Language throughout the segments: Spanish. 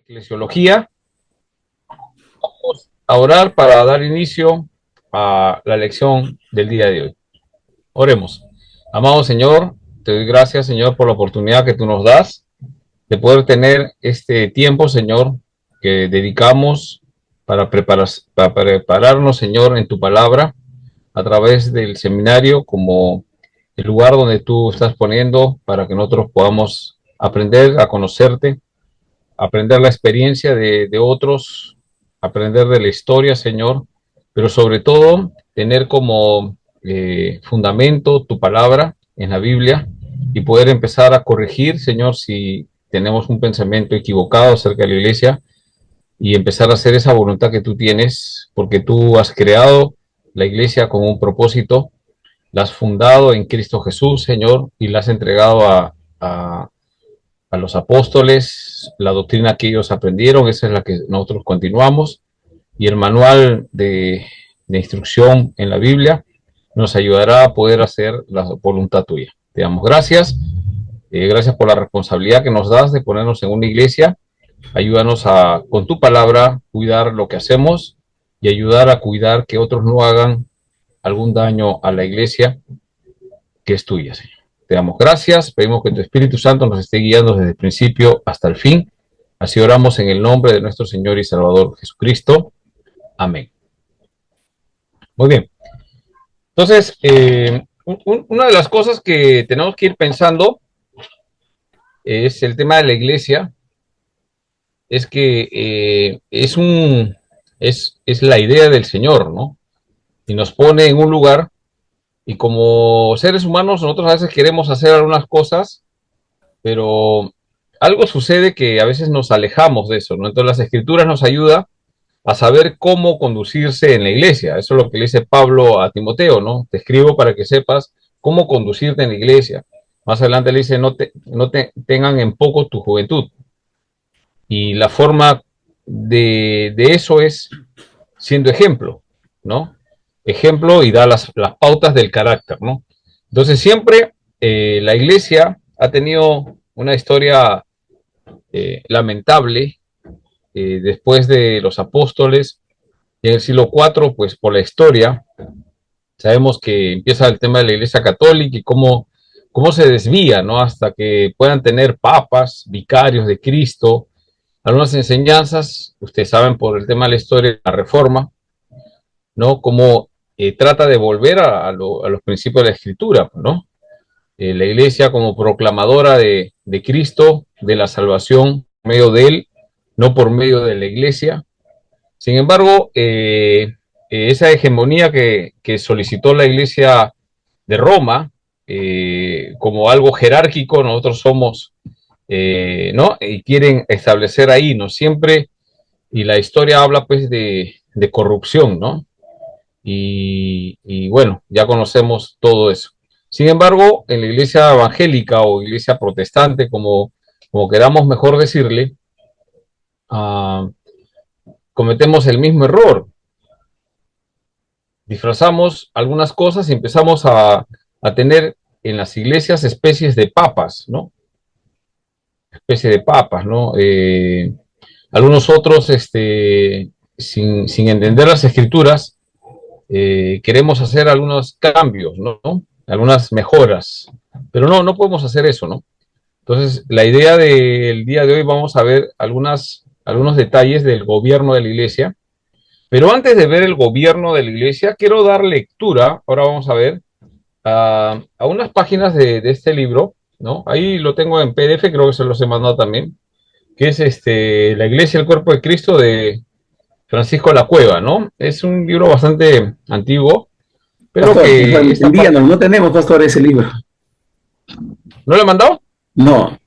Eclesiología. Vamos a orar para dar inicio a la lección del día de hoy. Oremos. Amado Señor, te doy gracias, Señor, por la oportunidad que tú nos das de poder tener este tiempo, Señor, que dedicamos para prepararnos, Señor, en tu palabra, a través del seminario, como el lugar donde tú estás poniendo para que nosotros podamos aprender a conocerte, aprender la experiencia de otros, aprender de la historia, Señor, pero sobre todo tener como fundamento tu palabra en la Biblia y poder empezar a corregir, Señor, si tenemos un pensamiento equivocado acerca de la iglesia y empezar a hacer esa voluntad que tú tienes, porque tú has creado la iglesia con un propósito, la has fundado en Cristo Jesús, Señor, y la has entregado a los apóstoles, la doctrina que ellos aprendieron, esa es la que nosotros continuamos, y el manual de instrucción en la Biblia nos ayudará a poder hacer la voluntad tuya. Te damos gracias, gracias por la responsabilidad que nos das de ponernos en una iglesia. Ayúdanos a, con tu palabra, cuidar lo que hacemos y ayudar a cuidar que otros no hagan algún daño a la iglesia que es tuya, Señor. Te damos gracias, pedimos que tu Espíritu Santo nos esté guiando desde el principio hasta el fin. Así oramos en el nombre de nuestro Señor y Salvador Jesucristo. Amén. Muy bien. Entonces, una de las cosas que tenemos que ir pensando es el tema de la iglesia, es que es la idea del Señor, ¿no? Y nos pone en un lugar, y como seres humanos nosotros a veces queremos hacer algunas cosas, pero algo sucede que a veces nos alejamos de eso, ¿no? Entonces las escrituras nos ayudan a saber cómo conducirse en la iglesia. Eso es lo que le dice Pablo a Timoteo, ¿no? Te escribo para que sepas cómo conducirte en la iglesia. Más adelante le dice, no te tengan en poco tu juventud. Y la forma de eso es siendo ejemplo, ¿no? Ejemplo y da las pautas del carácter, ¿no? Entonces siempre la iglesia ha tenido una historia lamentable después de los apóstoles. En el siglo IV, pues por la historia, sabemos que empieza el tema de la Iglesia Católica y cómo se desvía, ¿no? Hasta que puedan tener papas, vicarios de Cristo, algunas enseñanzas, ustedes saben por el tema de la historia, la Reforma, ¿no? Cómo trata de volver a los principios de la Escritura, ¿no? La Iglesia como proclamadora de Cristo, de la salvación por medio de Él, no por medio de la Iglesia. Sin embargo, esa hegemonía que solicitó la Iglesia de Roma como algo jerárquico, nosotros somos, ¿no? Y quieren establecer ahí, ¿no? Siempre, y la historia habla pues de corrupción, ¿no? Y bueno, ya conocemos todo eso. Sin embargo, en la iglesia evangélica o iglesia protestante, como queramos mejor decirle, uh, cometemos el mismo error. Disfrazamos algunas cosas y empezamos a tener en las iglesias especies de papas, ¿no? Especie de papas, ¿no? Algunos otros, sin entender las escrituras, queremos hacer algunos cambios, ¿no? Algunas mejoras, pero no podemos hacer eso, ¿no? Entonces, la idea del día de hoy vamos a ver algunos detalles del gobierno de la iglesia, pero antes de ver el gobierno de la iglesia, quiero dar lectura, ahora vamos a ver, a unas páginas de este libro, ¿no? Ahí lo tengo en PDF, creo que se los he mandado también, que es La Iglesia, el Cuerpo de Cristo de Francisco La Cueva, ¿no? Es un libro bastante antiguo, pero Pastor, que esta parte... envíanos, no tenemos, pastor, ese libro. ¿No lo he mandado? No,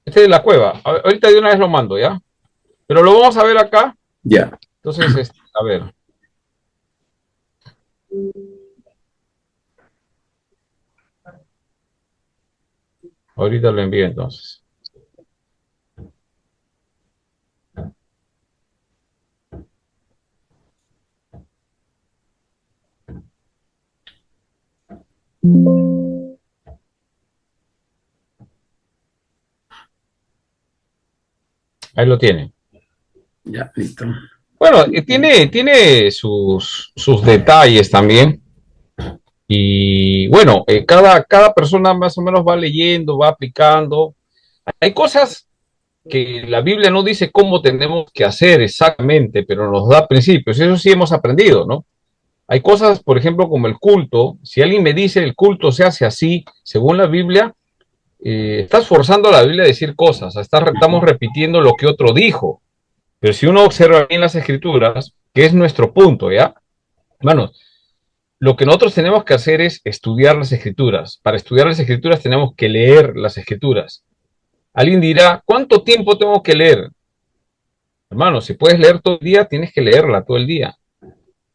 Este es de La Cueva. Ahorita de una vez lo mando, ¿ya? Pero lo vamos a ver acá. ya. Entonces, a ver, ahorita lo envío entonces. Ahí lo tiene. Ya, listo. Bueno, tiene sus detalles también. Y bueno, cada persona más o menos va leyendo, va aplicando. Hay cosas que la Biblia no dice cómo tenemos que hacer exactamente, pero nos da principios. Eso sí hemos aprendido, ¿no? Hay cosas, por ejemplo, como el culto. Si alguien me dice el culto se hace así, según la Biblia, estás forzando a la Biblia a decir cosas. Estamos repitiendo lo que otro dijo. Pero si uno observa bien las escrituras, que es nuestro punto, ¿ya? Hermanos, lo que nosotros tenemos que hacer es estudiar las escrituras. Para estudiar las escrituras tenemos que leer las escrituras. Alguien dirá, ¿cuánto tiempo tengo que leer? Hermano, si puedes leer todo el día, tienes que leerla todo el día.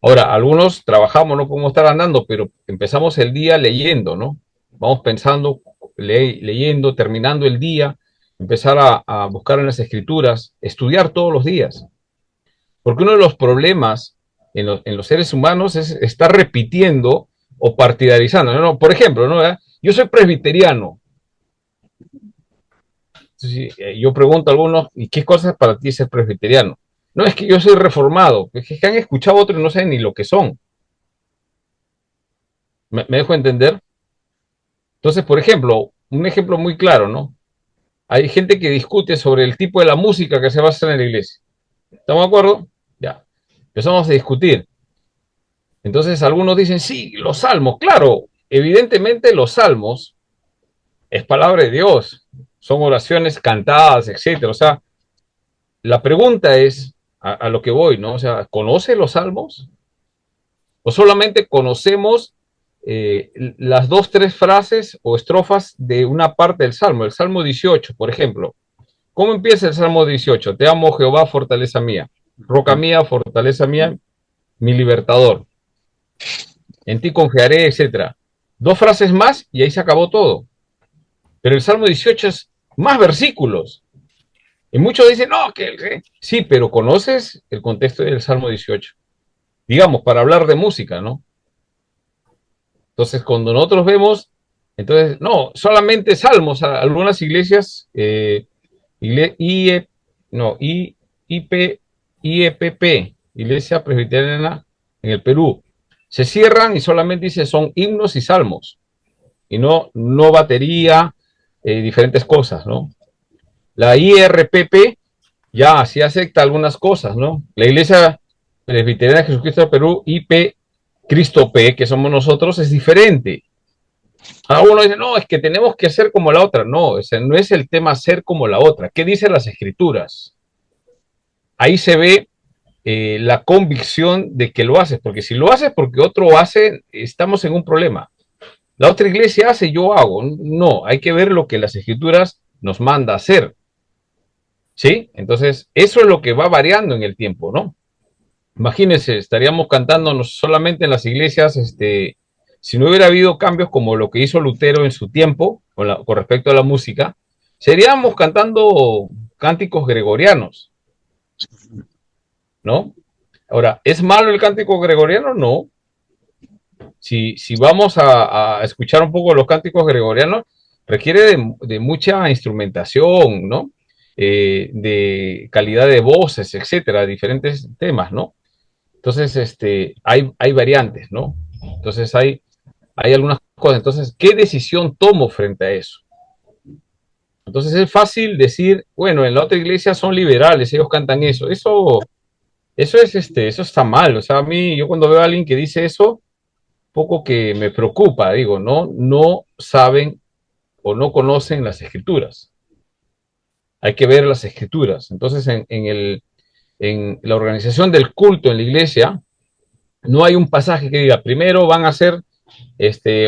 Ahora, algunos trabajamos, no podemos estar andando, pero empezamos el día leyendo, ¿no? Vamos pensando, leyendo, terminando el día, empezar a buscar en las escrituras, estudiar todos los días. Porque uno de los problemas en los seres humanos es estar repitiendo o partidarizando, ¿no? Por ejemplo, ¿no? Yo soy presbiteriano. Entonces, yo pregunto a algunos, ¿y qué cosas para ti ser presbiteriano? No, es que yo soy reformado. Es que han escuchado otros y no saben ni lo que son. ¿Me dejo entender? Entonces, por ejemplo, un ejemplo muy claro, ¿no? Hay gente que discute sobre el tipo de la música que se va a hacer en la iglesia. ¿Estamos de acuerdo? Ya. Empezamos a discutir. Entonces, algunos dicen, sí, los salmos. Claro, evidentemente los salmos es palabra de Dios. Son oraciones cantadas, etcétera. O sea, la pregunta es a lo que voy, ¿no? O sea, ¿conoce los salmos? ¿O solamente conocemos las dos, tres frases o estrofas de una parte del salmo? El salmo 18, por ejemplo. ¿Cómo empieza el salmo 18? Te amo, Jehová, fortaleza mía. Roca mía, fortaleza mía, mi libertador. En ti confiaré, etcétera. Dos frases más y ahí se acabó todo. Pero el salmo 18 es más versículos. Y muchos dicen, no, que sí, pero conoces el contexto del salmo 18. Digamos, para hablar de música, ¿no? Entonces, cuando nosotros vemos, entonces, no, solamente salmos, algunas iglesias, IE, no, IP, IEPP, Iglesia Presbiteriana en el Perú, se cierran y solamente dice son himnos y salmos, y no batería, diferentes cosas, ¿no? La IRPP ya sí acepta algunas cosas, ¿no? La Iglesia Presbiteriana de Jesucristo del Perú, IP Cristo P, que somos nosotros, es diferente. Ahora uno dice, no, es que tenemos que ser como la otra. No, ese no es el tema ser como la otra. ¿Qué dicen las escrituras? Ahí se ve la convicción de que lo haces, porque si lo haces porque otro hace, estamos en un problema. La otra iglesia hace, yo hago. No, hay que ver lo que las escrituras nos manda a hacer. ¿Sí? Entonces, eso es lo que va variando en el tiempo, ¿no? Imagínense, estaríamos cantándonos solamente en las iglesias, si no hubiera habido cambios como lo que hizo Lutero en su tiempo con respecto a la música, seríamos cantando cánticos gregorianos, ¿no? Ahora, ¿es malo el cántico gregoriano? No. Si vamos a escuchar un poco los cánticos gregorianos, requiere de mucha instrumentación, ¿no? De calidad de voces, etcétera, diferentes temas, ¿no? Entonces, hay variantes, ¿no? Entonces, hay algunas cosas. Entonces, ¿qué decisión tomo frente a eso? Entonces, es fácil decir, bueno, en la otra iglesia son liberales, ellos cantan eso. Eso está mal. O sea, a mí, yo cuando veo a alguien que dice eso, poco que me preocupa, digo, no saben o no conocen las escrituras. Hay que ver las escrituras. Entonces, en la organización del culto en la iglesia, no hay un pasaje que diga, primero van a hacer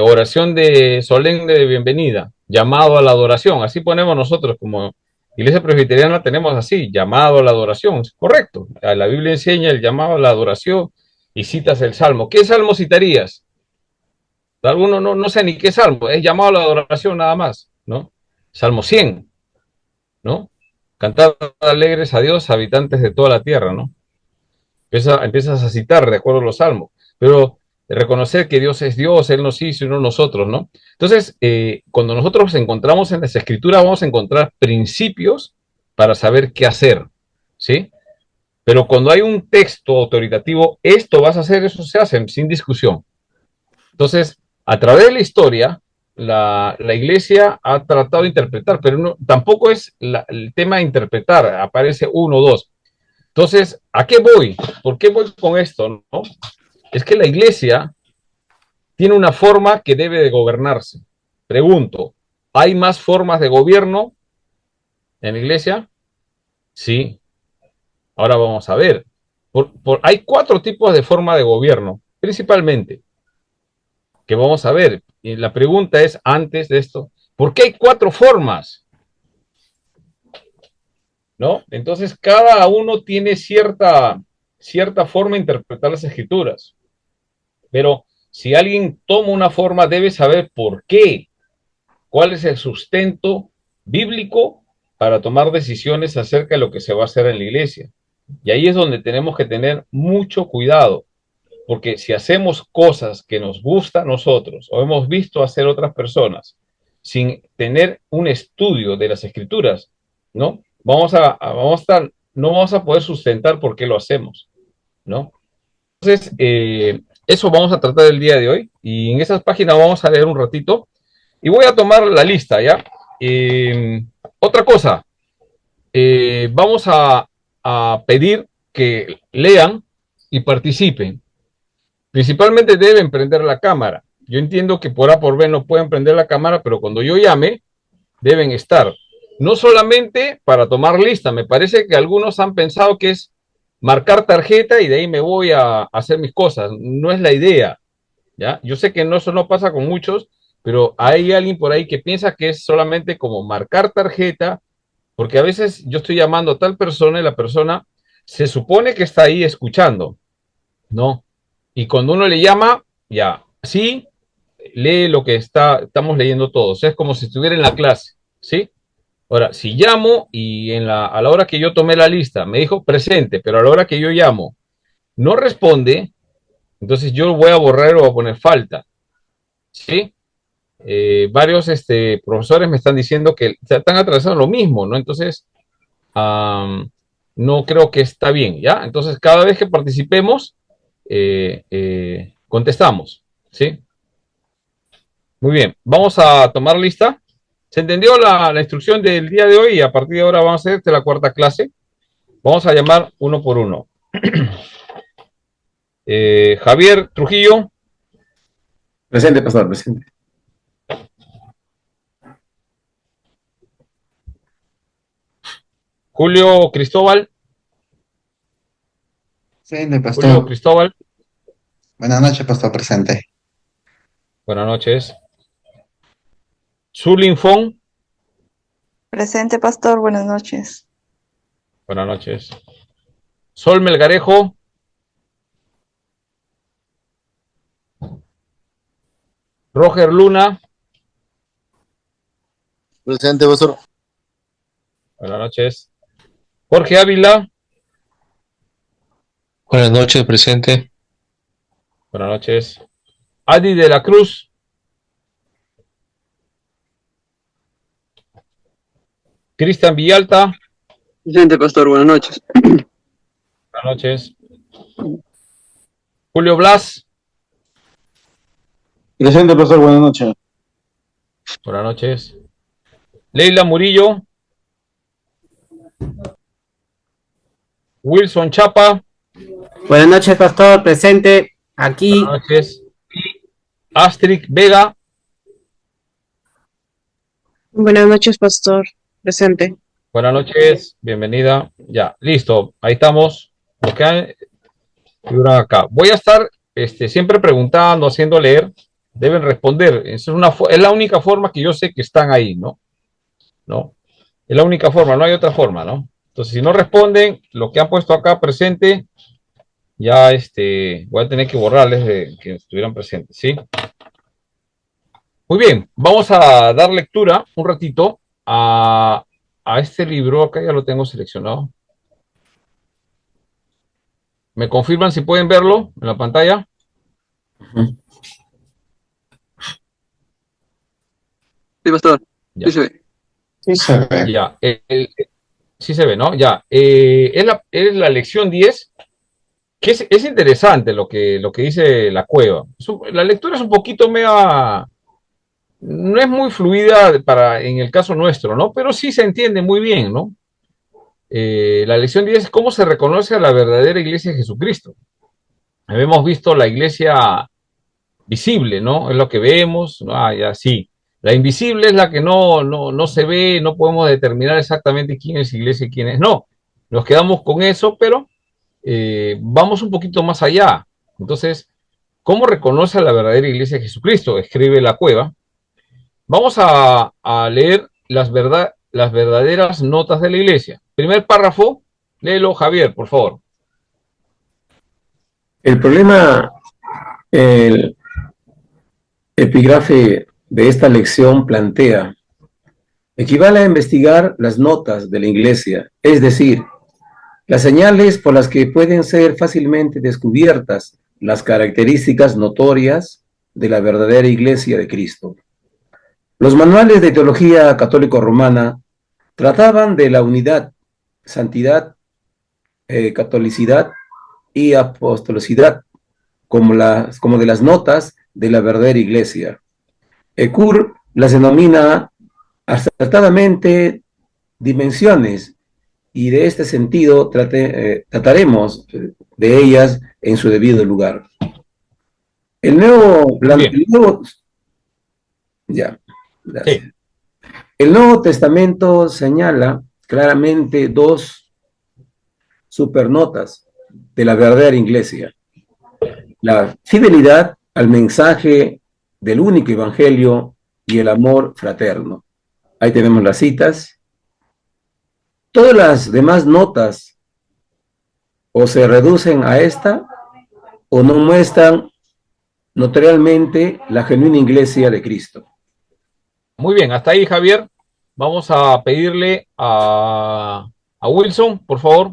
oración de solemne de bienvenida, llamado a la adoración. Así ponemos nosotros como iglesia presbiteriana, tenemos así, llamado a la adoración. Correcto. La Biblia enseña el llamado a la adoración y citas el salmo. ¿Qué salmo citarías? Algunos no sé ni qué salmo, es llamado a la adoración nada más, ¿no? Salmo 100, ¿no? Cantar alegres a Dios, habitantes de toda la tierra, ¿no? Empiezas a citar de acuerdo a los salmos, pero reconocer que Dios es Dios, Él nos hizo y no nosotros, ¿no? Entonces, cuando nosotros encontramos en las escrituras, vamos a encontrar principios para saber qué hacer, ¿sí? Pero cuando hay un texto autoritativo, esto vas a hacer, eso se hace sin discusión. Entonces, a través de la historia, la iglesia ha tratado de interpretar, pero no, tampoco es el tema de interpretar, aparece uno o dos. Entonces, ¿a qué voy? ¿Por qué voy con esto? ¿No? Es que la iglesia tiene una forma que debe de gobernarse. Pregunto, ¿hay más formas de gobierno en la iglesia? Sí. Ahora vamos a ver. Hay cuatro tipos de forma de gobierno, principalmente, que vamos a ver. Y la pregunta es, antes de esto, ¿por qué hay cuatro formas? ¿No? Entonces, cada uno tiene cierta forma de interpretar las escrituras. Pero si alguien toma una forma, debe saber por qué, cuál es el sustento bíblico para tomar decisiones acerca de lo que se va a hacer en la iglesia. Y ahí es donde tenemos que tener mucho cuidado, porque si hacemos cosas que nos gusta a nosotros o hemos visto hacer otras personas sin tener un estudio de las escrituras, ¿no? No vamos a poder sustentar por qué lo hacemos, ¿no? Entonces, eso vamos a tratar el día de hoy y en esas páginas vamos a leer un ratito y voy a tomar la lista, ¿ya? Eh, Otra cosa, vamos a pedir que lean y participen. Principalmente deben prender la cámara. Yo entiendo que por A por B no pueden prender la cámara, pero cuando yo llame, deben estar. No solamente para tomar lista, me parece que algunos han pensado que es marcar tarjeta y de ahí me voy a hacer mis cosas. No es la idea, ¿ya? Yo sé que no, eso no pasa con muchos, pero hay alguien por ahí que piensa que es solamente como marcar tarjeta, porque a veces yo estoy llamando a tal persona y la persona se supone que está ahí escuchando, ¿no? Y cuando uno le llama, ya, sí, lee lo que estamos leyendo todos. Es como si estuviera en la clase, ¿sí? Ahora, si llamo y a la hora que yo tomé la lista me dijo presente, pero a la hora que yo llamo no responde, entonces yo voy a borrar o a poner falta, ¿sí? Varios profesores me están diciendo que están atravesando lo mismo, ¿no? Entonces, no creo que está bien, ¿ya? Entonces, cada vez que participemos, contestamos, ¿sí? Muy bien, vamos a tomar lista. ¿Se entendió la instrucción del día de hoy? Y a partir de ahora vamos a hacer la cuarta clase. Vamos a llamar uno por uno. Javier Trujillo. Presente, pastor, presente. Julio Cristóbal. Presente, Julio pastor. Cristóbal. Buenas noches, pastor, presente. Buenas noches. Zulin Fong. Presente, pastor. Buenas noches. Buenas noches. Sol Melgarejo. Roger Luna. Presente, pastor. Buenas noches. Jorge Ávila. Buenas noches, presente. Buenas noches. Adi de la Cruz. Cristian Villalta. Presente, pastor, buenas noches. Buenas noches. Julio Blas. Presente, pastor, buenas noches. Buenas noches. Leila Murillo. Wilson Chapa. Buenas noches, pastor, presente aquí. Buenas noches. Astrid Vega. Buenas noches, pastor, presente. Buenas noches, bienvenida. Ya, listo, ahí estamos. Los que figuran acá. Voy a estar siempre preguntando, haciendo leer. Deben responder. Es la única forma que yo sé que están ahí, ¿no? ¿No? Es la única forma, no hay otra forma, ¿no? Entonces, si no responden, lo que han puesto acá presente, ya voy a tener que borrarles de que estuvieran presentes, ¿sí? Muy bien, vamos a dar lectura un ratito a este libro. Acá ya lo tengo seleccionado. ¿Me confirman si pueden verlo en la pantalla? Sí, pastor. Ya. Sí, se ve. Sí, se ve. Ya. Sí se ve, ¿no? Ya. Es la lección 10, que es interesante lo que dice la cueva. La lectura es un poquito mea, no es muy fluida en el caso nuestro, ¿no? Pero sí se entiende muy bien, ¿no? La lección 10 es cómo se reconoce a la verdadera iglesia de Jesucristo. Hemos visto la iglesia visible, ¿no? Es lo que vemos, ¿no? Ah, ya sí. La invisible es la que no se ve, no podemos determinar exactamente quién es iglesia y quién es no. Nos quedamos con eso, pero vamos un poquito más allá. Entonces, ¿cómo reconoce a la verdadera iglesia de Jesucristo? Escribe la cueva. Vamos a leer las verdaderas notas de la iglesia. Primer párrafo, léelo, Javier, por favor. El problema, el epígrafe de esta lección plantea, equivale a investigar las notas de la iglesia, es decir, las señales por las que pueden ser fácilmente descubiertas las características notorias de la verdadera iglesia de Cristo. Los manuales de teología católico-romana trataban de la unidad, santidad, catolicidad y apostolicidad como de las notas de la verdadera iglesia. Ecur las denomina acertadamente dimensiones y de este sentido trataremos de ellas en su debido lugar. Ya, gracias. Sí. El Nuevo Testamento señala claramente dos supernotas de la verdadera iglesia: la fidelidad al mensaje del único evangelio y el amor fraterno. Ahí tenemos las citas. Todas las demás notas o se reducen a esta o no muestran notoriamente la genuina iglesia de Cristo. Muy bien, hasta ahí, Javier. Vamos a pedirle a Wilson, por favor.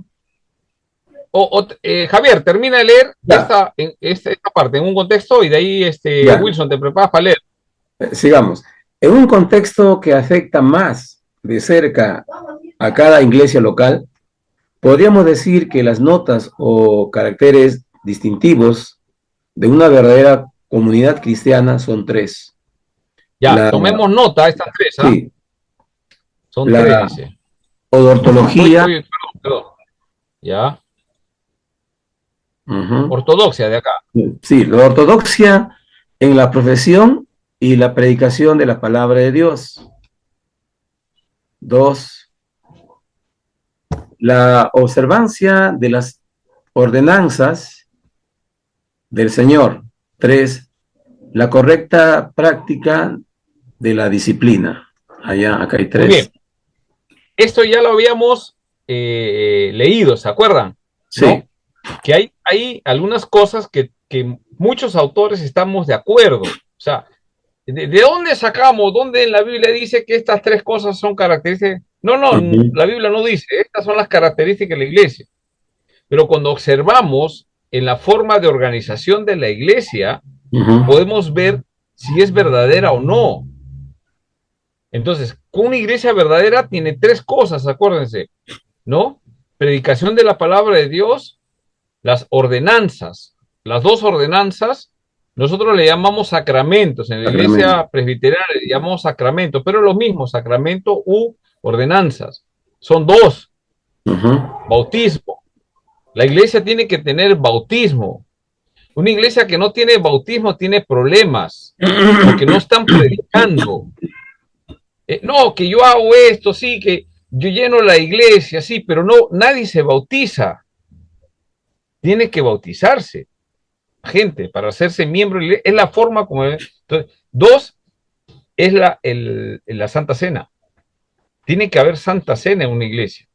Javier, termina de leer esta parte en un contexto y de ahí Wilson, te preparas para leer. Sigamos. En un contexto que afecta más de cerca a cada iglesia local, podríamos decir que las notas o caracteres distintivos de una verdadera comunidad cristiana son tres. Ya, tomemos nota, estas tres, ¿ah? Sí. Son tres, dice. Odontología. Perdón. Ya. Ortodoxia de acá. Sí, la ortodoxia en la profesión y la predicación de la palabra de Dios. 2. La observancia de las ordenanzas del Señor. 3. La correcta práctica de la disciplina. Acá hay 3. Muy bien. Esto ya lo habíamos leído, ¿se acuerdan? Sí. ¿No? Que hay algunas cosas que muchos autores estamos de acuerdo. O sea, ¿de dónde sacamos? ¿Dónde en la Biblia dice que estas tres cosas son características? No, la Biblia no dice, estas son las características de la iglesia. Pero cuando observamos en la forma de organización de la iglesia, podemos ver si es verdadera o no. Entonces, una iglesia verdadera tiene tres cosas, acuérdense, ¿no? Predicación de la palabra de Dios, las ordenanzas. Las dos ordenanzas, nosotros le llamamos sacramentos. En la iglesia presbiteriana le llamamos sacramentos, pero lo mismo, sacramento u ordenanzas. Son dos. Bautismo. La iglesia tiene que tener bautismo. Una iglesia que no tiene bautismo tiene problemas, porque no están predicando. No, que yo hago esto, sí, que yo lleno la iglesia, sí, pero no, nadie se bautiza. Tiene que bautizarse gente para hacerse miembro. Es la forma como... Entonces, 2 es la Santa Cena. Tiene que haber Santa Cena en una iglesia,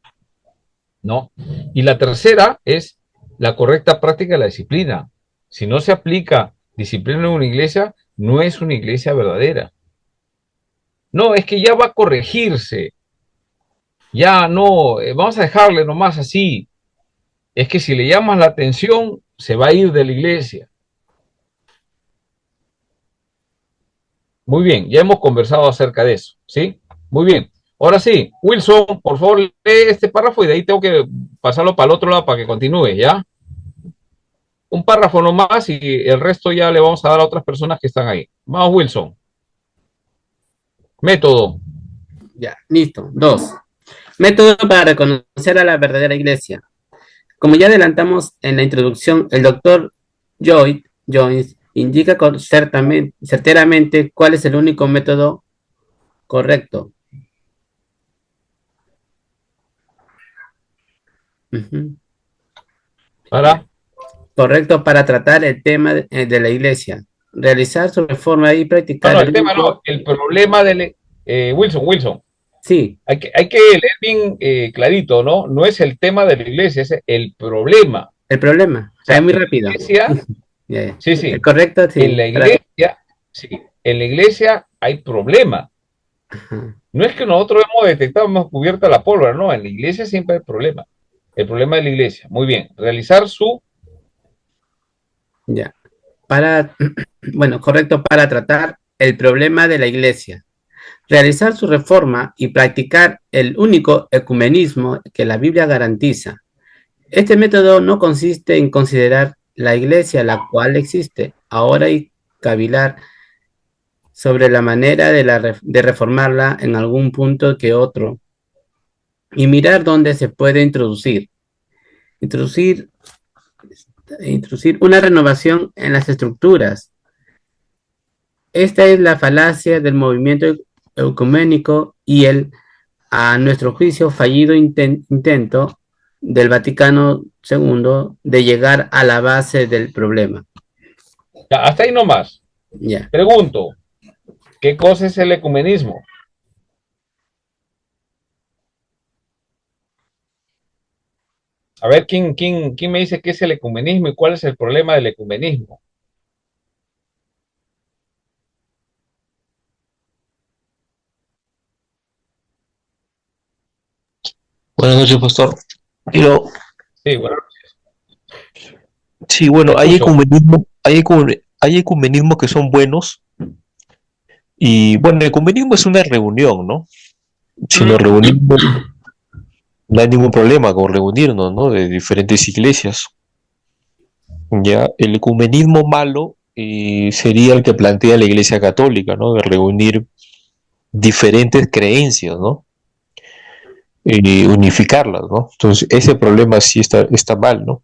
¿no? Y la tercera es la correcta práctica de la disciplina. Si no se aplica disciplina en una iglesia, no es una iglesia verdadera. No, es que ya va a corregirse. Ya no, vamos a dejarle nomás así. Es que si le llamas la atención, se va a ir de la iglesia. Muy bien, ya hemos conversado acerca de eso, ¿sí? Muy bien. Ahora sí, Wilson, por favor, lee este párrafo y de ahí tengo que pasarlo para el otro lado para que continúe, ¿ya? Un párrafo nomás y el resto ya le vamos a dar a otras personas que están ahí. Vamos, Wilson. Método. Ya, listo. 2. Método para reconocer a la verdadera iglesia. Como ya adelantamos en la introducción, el doctor Joyce indica certeramente cuál es el único método correcto. Ujú. Para. Correcto para tratar el tema de la iglesia, realizar su reforma y No, practicar no, el el tema no. único. El problema del. Wilson. Sí, Hay que leer bien clarito, ¿no? No es el tema de la iglesia, es el problema. el problema. O Es sea, muy en la rápido. iglesia, Ya, ya. sí, El sí. correcto, En sí. la iglesia, sí. En la iglesia hay problema. Ajá, No es que nosotros hemos detectado, hemos cubierto la pólvora, no. En la iglesia siempre hay problema. El problema de la iglesia. Muy bien. Realizar su. ya. Para, bueno, correcto para tratar el problema de la iglesia, realizar su reforma y practicar el único ecumenismo que la Biblia garantiza. Este método no consiste en considerar la iglesia la cual existe ahora y cavilar sobre la manera de reformarla en algún punto que otro y mirar dónde se puede introducir, introducir una renovación en las estructuras. Esta es la falacia del movimiento ecuménico y el, a nuestro juicio, fallido intento del Vaticano II de llegar a la base del problema. Ya, hasta ahí nomás. Ya. Pregunto, ¿qué cosa es el ecumenismo? A ver, ¿quién me dice qué es el ecumenismo y cuál es el problema del ecumenismo? Buenas noches, pastor. Pero, Sí, bueno, sí, te bueno, escucho. hay ecumenismos que son buenos. Y bueno, el ecumenismo es una reunión, ¿no? Si nos reunimos, no hay ningún problema con reunirnos, ¿no? De diferentes iglesias. Ya, el ecumenismo malo sería el que plantea la Iglesia Católica, ¿no? De reunir diferentes creencias, ¿no? Y unificarlas, ¿no? Entonces, ese problema sí está mal, ¿no?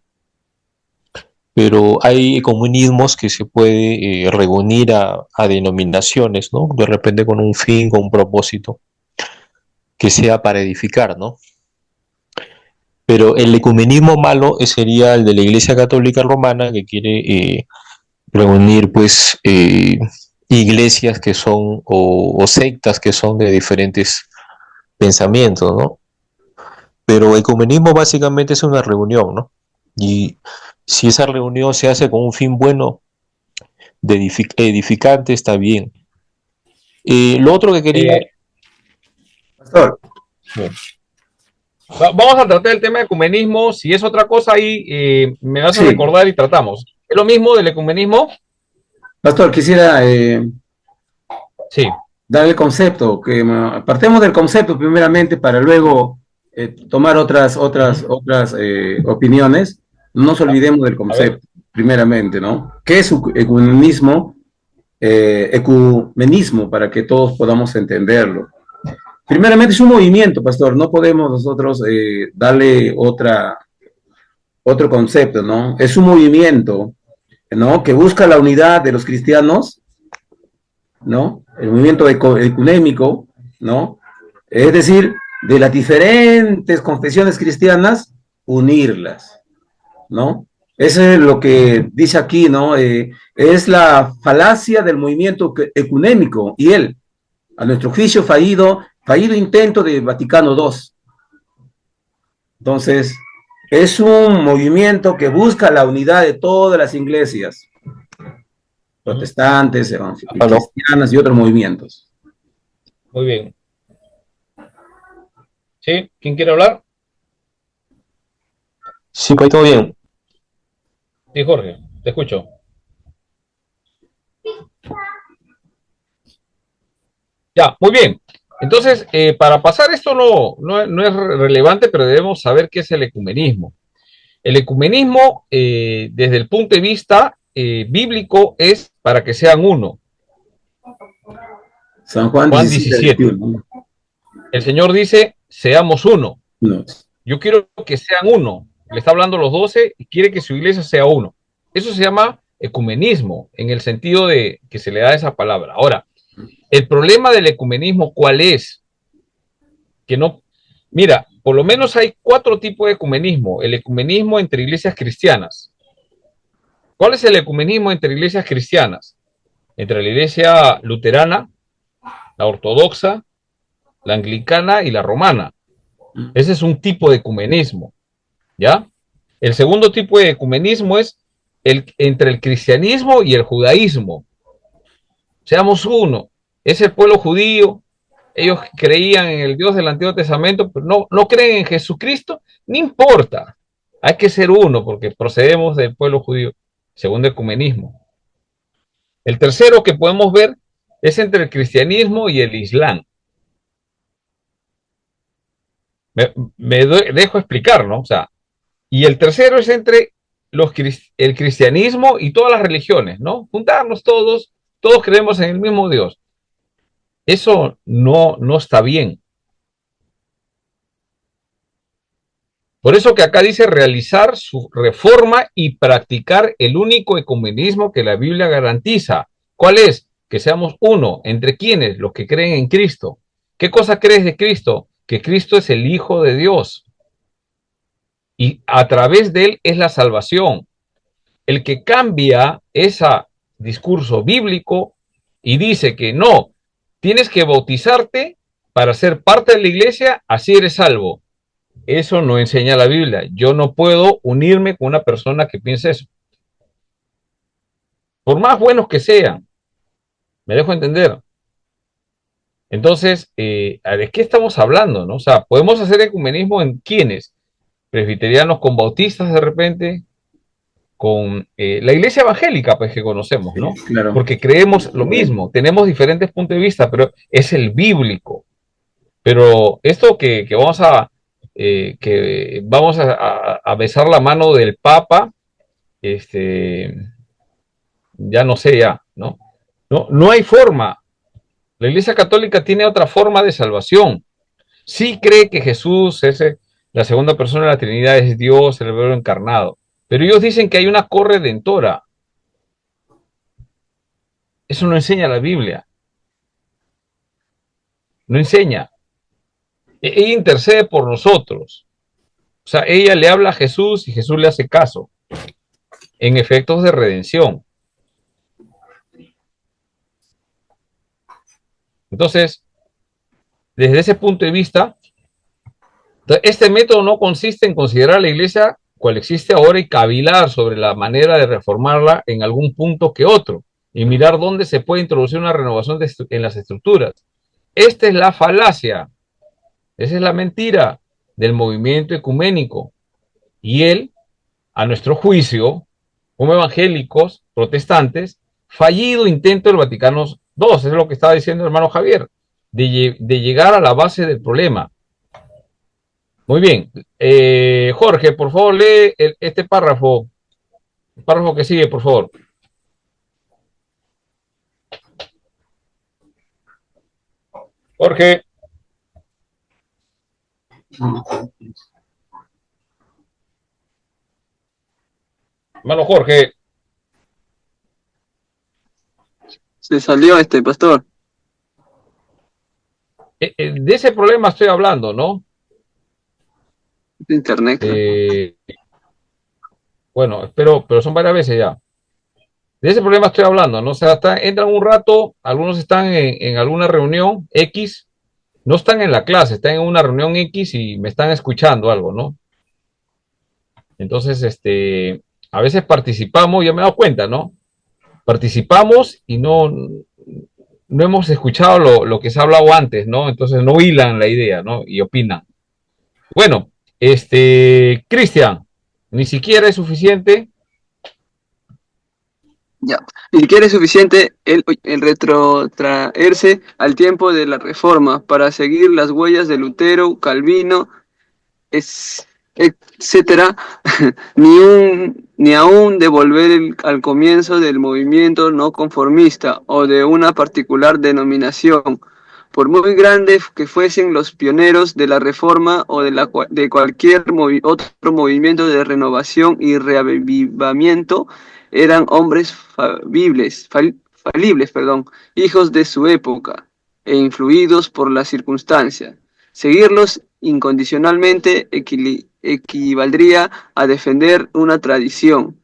Pero hay comunismos que se puede reunir a denominaciones, ¿no? De repente con un fin, con un propósito, que sea para edificar, ¿no? Pero el ecumenismo malo sería el de la Iglesia Católica Romana, que quiere reunir, pues, iglesias que son, o sectas que son de diferentes pensamientos, ¿no? Pero el ecumenismo básicamente es una reunión, ¿no? Y si esa reunión se hace con un fin bueno, de edificante, está bien. Lo otro que quería... Eh, Pastor, Vamos a tratar el tema de ecumenismo. Si es otra cosa ahí, me vas a sí, recordar y tratamos. ¿Es lo mismo del ecumenismo? pastor, quisiera Sí. dar el concepto, que partemos del concepto primeramente para luego tomar otras opiniones. No nos olvidemos del A ver. concepto, primeramente, ¿no? ¿Qué es ecumenismo? Ecumenismo, para que todos podamos entenderlo. Primeramente es un movimiento, pastor, no podemos nosotros darle otro concepto, ¿no? Es un movimiento, ¿no? Que busca la unidad de los cristianos, ¿no? El movimiento ecuménico, ¿no? Es decir, de las diferentes confesiones cristianas, unirlas, ¿no? Eso es lo que dice aquí, ¿no? Es la falacia del movimiento ecuménico y él, a nuestro juicio, fallido intento de Vaticano II. Entonces, es un movimiento que busca la unidad de todas las iglesias, protestantes, ¿Aló? cristianas y otros movimientos. Muy bien. ¿Sí? ¿Quién quiere hablar? Sí, pues todo bien. Sí, Jorge, te escucho. Ya, muy bien. Entonces, para pasar esto no es relevante, pero debemos saber qué es el ecumenismo. El ecumenismo, desde el punto de vista bíblico, es para que sean uno. San Juan Juan 17, 17. 21. El Señor dice, seamos uno. No. Yo quiero que sean uno. Le está hablando a los 12 y quiere que su iglesia sea uno. Eso se llama ecumenismo, en el sentido de que se le da esa palabra. Ahora, el problema del ecumenismo, ¿cuál es? Que no, mira, por lo menos hay 4 tipos de ecumenismo. El ecumenismo entre iglesias cristianas. ¿Cuál es el ecumenismo entre iglesias cristianas? Entre la iglesia luterana, la ortodoxa, la anglicana y la romana. Ese es un tipo de ecumenismo, ¿ya? El segundo tipo de ecumenismo es entre el cristianismo y el judaísmo. Seamos uno. Es el pueblo judío. Ellos creían en el Dios del Antiguo Testamento, pero no creen en Jesucristo. No importa. Hay que ser uno porque procedemos del pueblo judío. Segundo ecumenismo. El tercero que podemos ver es entre el cristianismo y el islam. Dejo explicar, ¿no? O sea, y el tercero es entre el cristianismo y todas las religiones, ¿no? Juntarnos todos creemos en el mismo Dios. Eso no está bien. Por eso que acá dice realizar su reforma y practicar el único ecumenismo que la Biblia garantiza. ¿Cuál es? Que seamos uno. ¿Entre quienes? Los que creen en Cristo. ¿Qué cosa crees de Cristo? Que Cristo es el Hijo de Dios. Y a través de él es la salvación. El que cambia ese discurso bíblico y dice que no, tienes que bautizarte para ser parte de la iglesia, así eres salvo. Eso no enseña la Biblia. Yo no puedo unirme con una persona que piense eso. Por más buenos que sean, me dejo entender. Entonces, ¿de qué estamos hablando? ¿No? O sea, podemos hacer ecumenismo en quiénes? Presbiterianos con bautistas de repente, con la iglesia evangélica, pues que conocemos, ¿no? Sí, claro. Porque creemos lo mismo, tenemos diferentes puntos de vista, pero es el bíblico. Pero esto que vamos a besar la mano del Papa, ya no sé ya, ¿no? No hay forma. La Iglesia Católica tiene otra forma de salvación. Sí cree que Jesús es la segunda persona de la Trinidad, es Dios, el Verbo encarnado. Pero ellos dicen que hay una corredentora. Eso no enseña la Biblia. No enseña. Ella intercede por nosotros. O sea, ella le habla a Jesús y Jesús le hace caso. En efectos de redención. Entonces, desde ese punto de vista, este método no consiste en considerar a la iglesia cual existe ahora y cavilar sobre la manera de reformarla en algún punto que otro y mirar dónde se puede introducir una renovación en las estructuras. Esta es la falacia, esa es la mentira del movimiento ecuménico. Y él, a nuestro juicio, como evangélicos, protestantes, fallido intento del Vaticano II, es lo que estaba diciendo el hermano Javier, de llegar a la base del problema. Muy bien. Jorge, por favor, lee este párrafo. El párrafo que sigue, por favor. Jorge. Hermano Jorge. Se salió pastor. De ese problema estoy hablando, ¿no? De internet. Bueno, pero son varias veces ya. De ese problema estoy hablando, ¿no? O sea, entran un rato, algunos están en alguna reunión X, no están en la clase, están en una reunión X y me están escuchando algo, ¿no? Entonces, a veces participamos, ya me he dado cuenta, ¿no? Participamos y no hemos escuchado lo que se ha hablado antes, ¿no? Entonces no hilan la idea, ¿no? Y opinan. Bueno, Cristian, ni siquiera es suficiente. Ya. Ni siquiera es suficiente el retrotraerse al tiempo de la Reforma para seguir las huellas de Lutero, Calvino, etcétera, ni aún devolver al comienzo del movimiento no conformista o de una particular denominación, por muy grandes que fuesen los pioneros de la Reforma o de cualquier otro movimiento de renovación y reavivamiento, eran hombres falibles, hijos de su época e influidos por las circunstancias. Seguirlos incondicionalmente equivaldría a defender una tradición,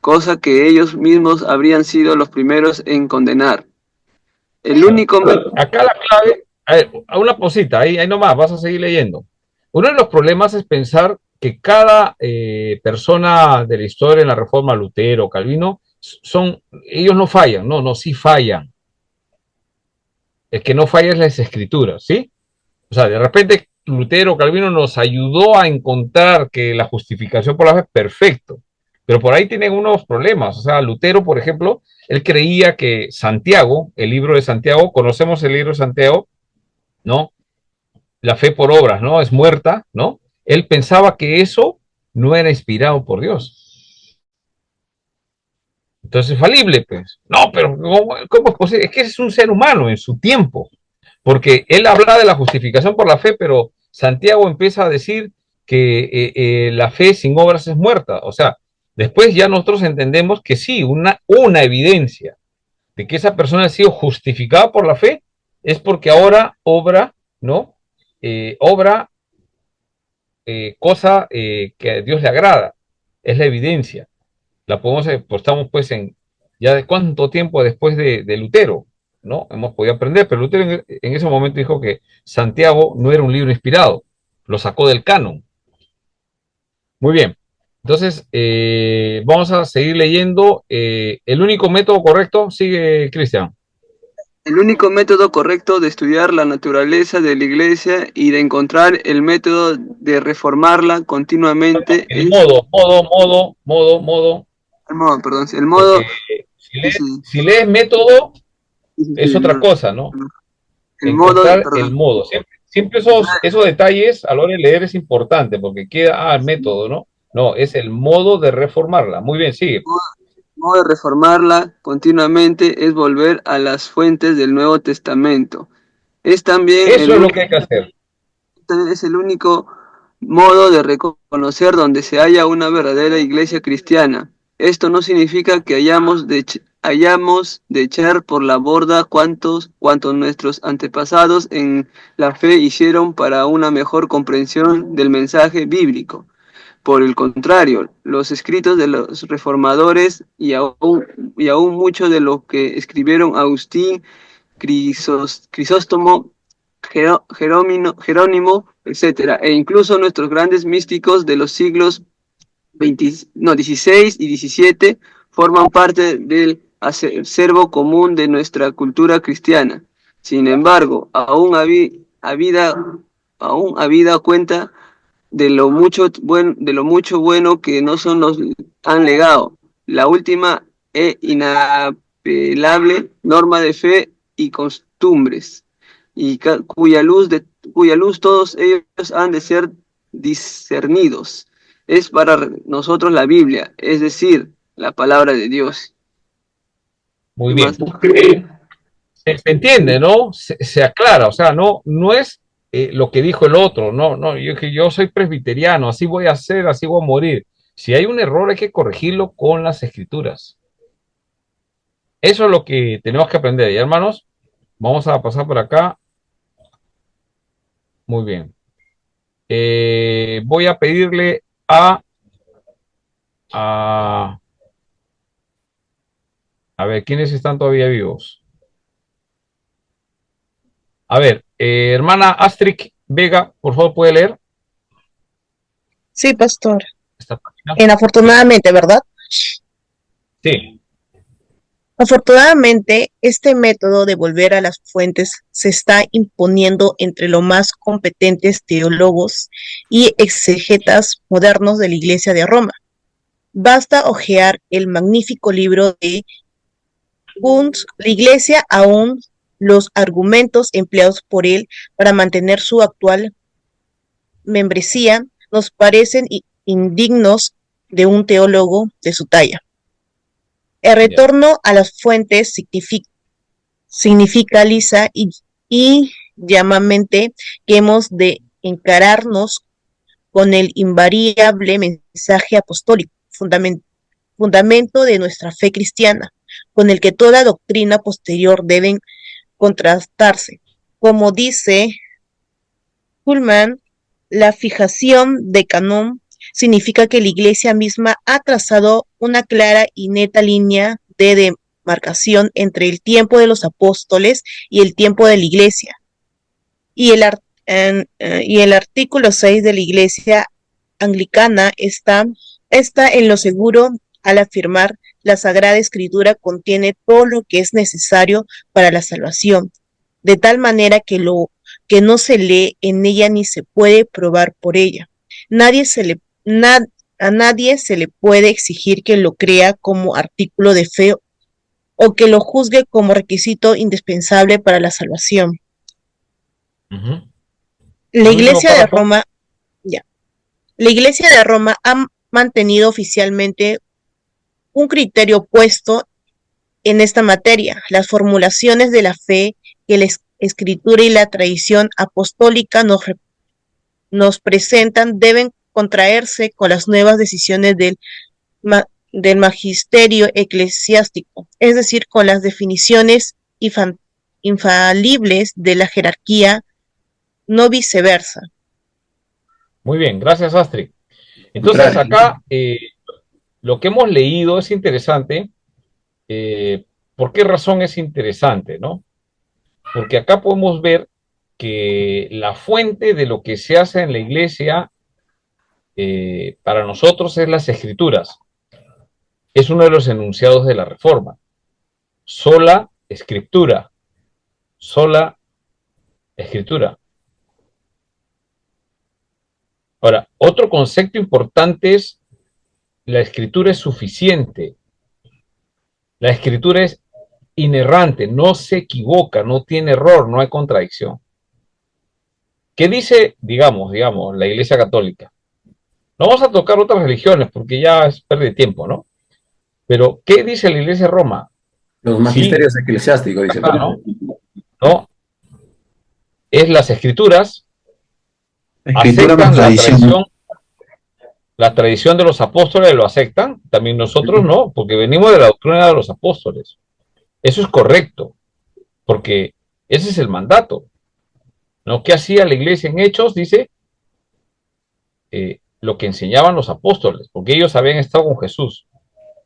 cosa que ellos mismos habrían sido los primeros en condenar. El único... Acá la clave, a una posita, ahí nomás, vas a seguir leyendo. Uno de los problemas es pensar que cada persona de la historia en la Reforma, Lutero, Calvino, ellos no fallan, no, sí fallan. El que no falla es las escrituras, ¿sí? O sea, de repente Lutero, Calvino nos ayudó a encontrar que la justificación por la fe es perfecto, pero por ahí tienen unos problemas. O sea, Lutero, por ejemplo, él creía que Santiago, el libro de Santiago, conocemos el libro de Santiago, ¿no? La fe por obras, ¿no? Es muerta, ¿no? Él pensaba que eso no era inspirado por Dios. Entonces es falible, pues. No, pero ¿cómo es posible? Es que es un ser humano en su tiempo. Porque él habla de la justificación por la fe, pero Santiago empieza a decir que la fe sin obras es muerta. O sea, después ya nosotros entendemos que sí, una evidencia de que esa persona ha sido justificada por la fe es porque ahora obra, ¿no? Obra cosa que a Dios le agrada. Es la evidencia. La podemos, pues estamos pues en ya de cuánto tiempo después de Lutero, ¿no? Hemos podido aprender, pero Lutero en ese momento dijo que Santiago no era un libro inspirado, lo sacó del canon. Muy bien, entonces vamos a seguir leyendo. El único método correcto, sigue Cristian. El único método correcto de estudiar la naturaleza de la Iglesia y de encontrar el método de reformarla continuamente El modo. El modo... Si lees método, es otra cosa, ¿no? El modo. Siempre esos detalles a la hora de leer es importante, porque queda, el método, ¿no? No, es el modo de reformarla. Muy bien, sigue. El modo de reformarla continuamente es volver a las fuentes del Nuevo Testamento. Es también... Eso es lo que hay que hacer. Es el único modo de reconocer donde se halla una verdadera iglesia cristiana. Esto no significa que hayamos de echar por la borda cuanto nuestros antepasados en la fe hicieron para una mejor comprensión del mensaje bíblico. Por el contrario, los escritos de los reformadores y aún mucho de lo que escribieron Agustín, Crisóstomo, Jerónimo, etcétera, e incluso nuestros grandes místicos de los siglos XVI y XVII forman parte del acervo común de nuestra cultura cristiana. Sin embargo, aún habida cuenta de lo mucho bueno que no son nos han legado, la última e inapelable norma de fe y costumbres, y cuya luz todos ellos han de ser discernidos. Es para nosotros la Biblia, es decir, la palabra de Dios. Muy bien. Se entiende, ¿no? Se aclara, o sea, no es lo que dijo el otro, no, yo soy presbiteriano, así voy a hacer, así voy a morir. Si hay un error hay que corregirlo con las escrituras. Eso es lo que tenemos que aprender. Y hermanos, vamos a pasar por acá. Muy bien. Voy a pedirle a ver, ¿quiénes están todavía vivos? A ver, hermana Astrid Vega, por favor, ¿puede leer Sí, pastor. esta página? Afortunadamente, ¿verdad? Sí. Afortunadamente, este método de volver a las fuentes se está imponiendo entre los más competentes teólogos y exegetas modernos de la Iglesia de Roma. Basta hojear el magnífico libro de La Iglesia aún los argumentos empleados por él para mantener su actual membresía nos parecen indignos de un teólogo de su talla. El retorno a las fuentes significa lisa y llamamente que hemos de encararnos con el invariable mensaje apostólico, fundamento de nuestra fe cristiana, con el que toda doctrina posterior debe contrastarse. Como dice Kuhlman, la fijación de canon significa que la Iglesia misma ha trazado una clara y neta línea de demarcación entre el tiempo de los apóstoles y el tiempo de la Iglesia. Y el artículo 6 de la Iglesia anglicana está en lo seguro al afirmar: la Sagrada Escritura contiene todo lo que es necesario para la salvación, de tal manera que lo que no se lee en ella ni se puede probar por ella. A nadie se le puede exigir que lo crea como artículo de fe o que lo juzgue como requisito indispensable para la salvación. La Iglesia de Roma, la Iglesia de Roma ha mantenido oficialmente un criterio opuesto en esta materia. Las formulaciones de la fe que la Escritura y la tradición apostólica nos presentan deben contraerse con las nuevas decisiones del magisterio eclesiástico, es decir, con las definiciones infalibles de la jerarquía, no viceversa. Muy bien, gracias, Astrid. Entonces, acá lo que hemos leído es interesante. ¿Por qué razón es interesante, no? Porque acá podemos ver que la fuente de lo que se hace en la iglesia para nosotros es las Escrituras. Es uno de los enunciados de la Reforma. Sola Escritura. Sola Escritura. Ahora, otro concepto importante es: la Escritura es suficiente. La Escritura es inerrante, no se equivoca, no tiene error, no hay contradicción. ¿Qué dice, digamos, la Iglesia Católica? No vamos a tocar otras religiones porque ya es pérdida de tiempo, ¿no? Pero, ¿qué dice la Iglesia de Roma? Los magisterios eclesiásticos, dice. ¿No? Es las Escrituras, Escritura más tradición. La tradición de los apóstoles lo aceptan, también nosotros no, porque venimos de la doctrina de los apóstoles. Eso es correcto, porque ese es el mandato, ¿no? ¿Qué hacía la iglesia en Hechos? Dice lo que enseñaban los apóstoles, porque ellos habían estado con Jesús.